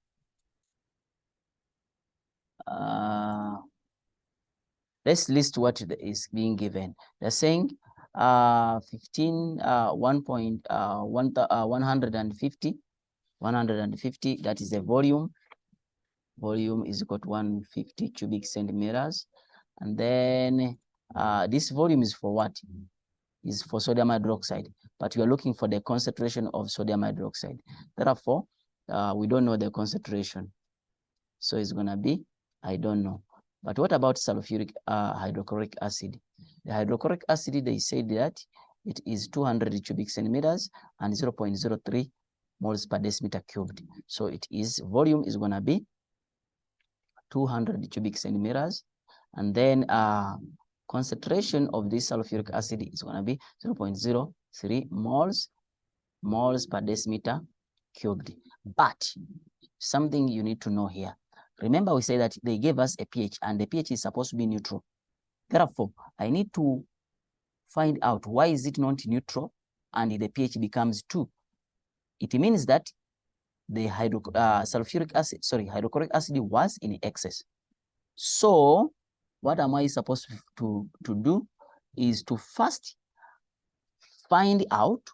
Let's list what is being given. They're saying 150, that is the volume. Volume is equal to 150 cubic centimeters. And then this volume is for what? Is for sodium hydroxide. But we are looking for the concentration of sodium hydroxide. Therefore, we don't know the concentration. So it's going to be, I don't know. But what about sulfuric hydrochloric acid? The hydrochloric acid, they said that it is 200 cubic centimeters and 0.03 moles per decimeter cubed. So it is, volume is going to be 200 cubic centimeters. And then concentration of this sulfuric acid is going to be 0.03 moles per decimeter cubed. But something you need to know here. Remember, we say that they gave us a pH, and the pH is supposed to be neutral. Therefore, I need to find out why is it not neutral and the pH becomes 2. It means that the hydrochloric acid was in excess. So what am I supposed to do is to first find out,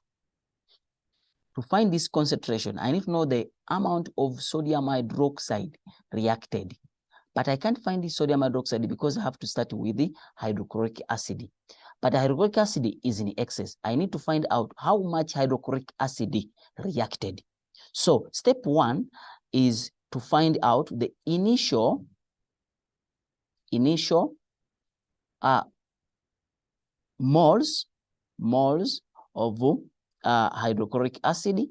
to find this concentration. I need to know the amount of sodium hydroxide reacted. But I can't find the sodium hydroxide because I have to start with the hydrochloric acid. But the hydrochloric acid is in excess. I need to find out how much hydrochloric acid reacted. So step 1 is to find out the initial moles of hydrochloric acid.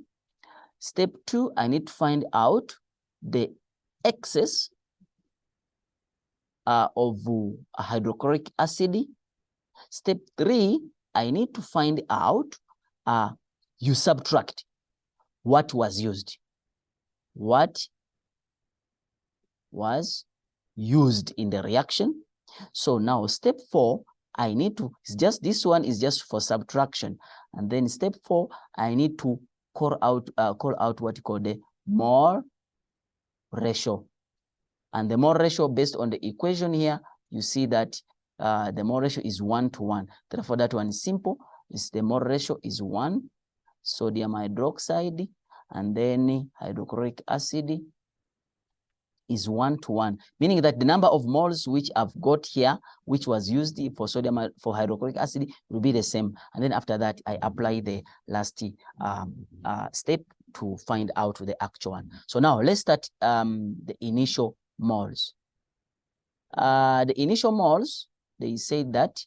Step 2, I need to find out the excess of hydrochloric acid. Step 3, I need to find out, you subtract what was used. What was used in the reaction. So now step 4, I need to, it's just, this one is just for subtraction. And then step 4, I need to call out what you call the mole ratio. And the mole ratio, based on the equation here, you see that the mole ratio is 1:1. Therefore, that one is simple. It's the mole ratio is 1, sodium hydroxide, and then hydrochloric acid is 1:1, meaning that the number of moles which I've got here, which was used for hydrochloric acid, will be the same. And then after that, I apply the last step to find out the actual one. So now let's start the initial moles. The initial moles, they say that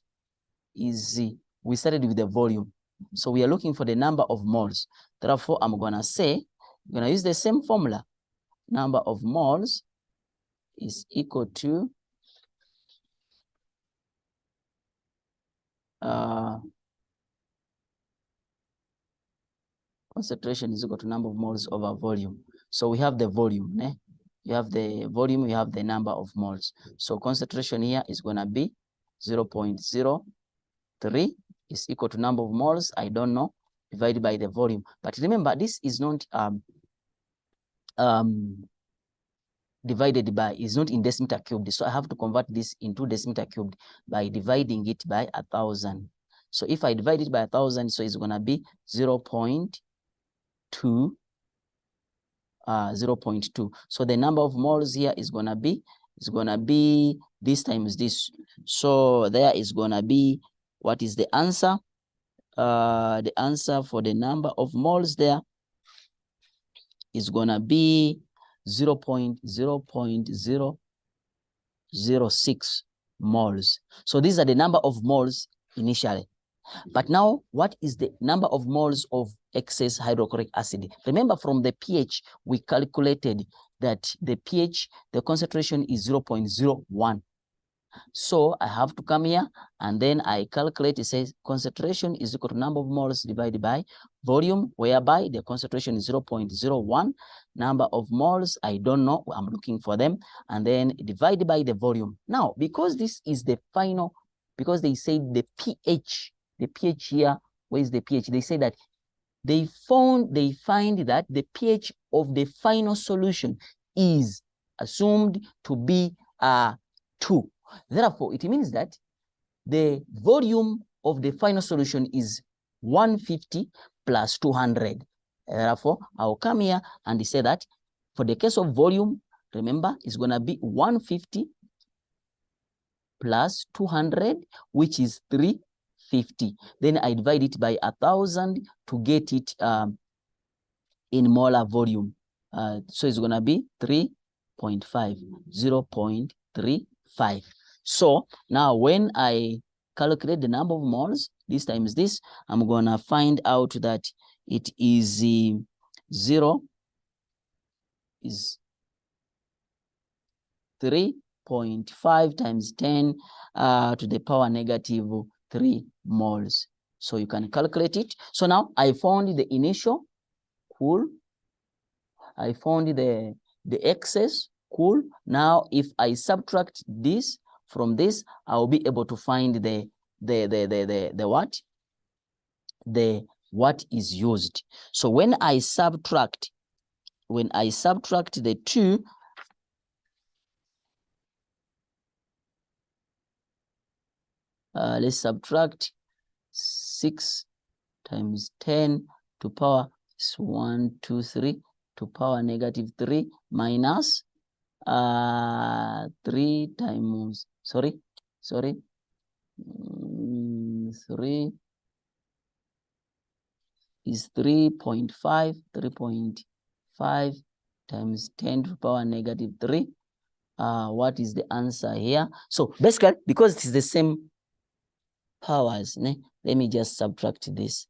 is, we started with the volume. So we are looking for the number of moles. Therefore, I'm gonna say, I'm gonna use the same formula. Number of moles is equal to concentration is equal to number of moles over volume. So we have the volume, né? You have the volume, you have the number of moles. So concentration here is going to be 0.03 is equal to number of moles, I don't know, divided by the volume. But remember, this is not divided by, is not in decimeter cubed. So I have to convert this into decimeter cubed by dividing it by 1,000. So if I divide it by 1,000, so it's going to be 0.2. So the number of moles here is going to be, this times this. So there is going to be, what is the answer? The answer for the number of moles there is going to be 0.0 0.06 moles. So these are the number of moles initially. But now, what is the number of moles of excess hydrochloric acid? Remember, from the pH, we calculated that the pH, the concentration is 0.01. So I have to come here and then I calculate, it says concentration is equal to number of moles divided by volume, whereby the concentration is 0.01. Number of moles, I don't know, I'm looking for them, and then divided by the volume. Now, because this is the final, because they say the pH here, where is the pH? They say that they find that the pH of the final solution is assumed to be 2. Therefore, it means that the volume of the final solution is 150 plus 200. Therefore, I'll come here and say that for the case of volume, remember, it's going to be 150 plus 200, which is 350. Then I divide it by 1,000 to get it in molar volume. So it's going to be 3.5, 0.35. So now when I calculate the number of moles, this times this, I'm going to find out that it is 3.5 times 10 to the power negative 3 moles. So you can calculate it. So now I found the initial, cool. I found the excess, cool. Now if I subtract this from this, I'll be able to find what is used. So when I subtract the 2, let's subtract 6 times 10 to power 1, 2, 3 to power negative 3 minus 3 times, 3 is 3.5 times 10 to the power negative 3. What is the answer here? So basically, because it is the same powers, let me just subtract this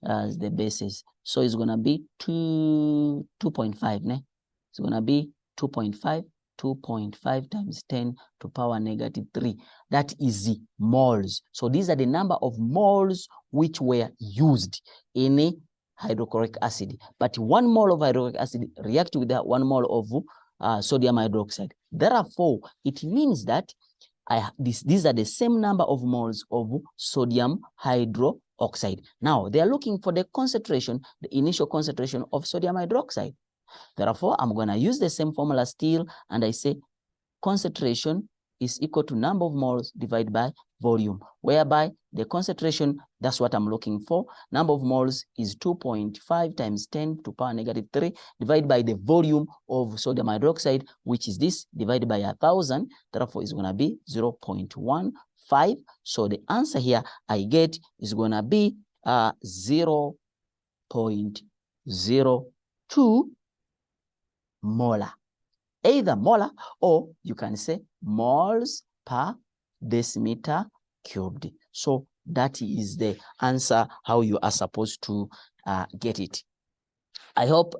as the basis. So it's going to be 2.5. It's going to be 2.5 times 10 to power negative 3. That is the moles. So these are the number of moles which were used in a hydrochloric acid. But 1 mole of hydrochloric acid reacts with that 1 mole of sodium hydroxide. Therefore, it means that these are the same number of moles of sodium hydroxide. Now, they are looking for the concentration, the initial concentration of sodium hydroxide. Therefore, I'm going to use the same formula still, and I say concentration is equal to number of moles divided by volume, whereby the concentration, that's what I'm looking for. Number of moles is 2.5 times 10 to power negative 3 divided by the volume of sodium hydroxide, which is this, divided by 1,000. Therefore, it's going to be 0.15. So the answer here I get is going to be 0.02 molar. Either molar, or you can say moles per decimeter cubed. So that is the answer, how you are supposed to get it. I hope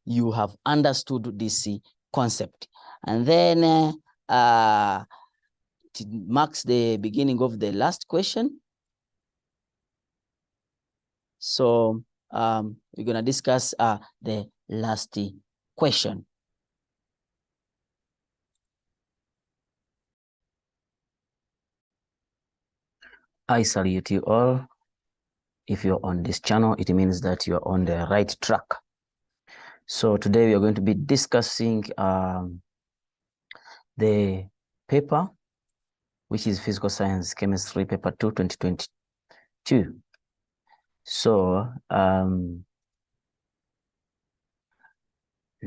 you have understood this concept. And then it marks the beginning of the last question. So we're going to discuss the last question. I salute you all. If you're on this channel, it means that you're on the right track. So today we are going to be discussing the paper, which is Physical Science Chemistry Paper 2, 2022. So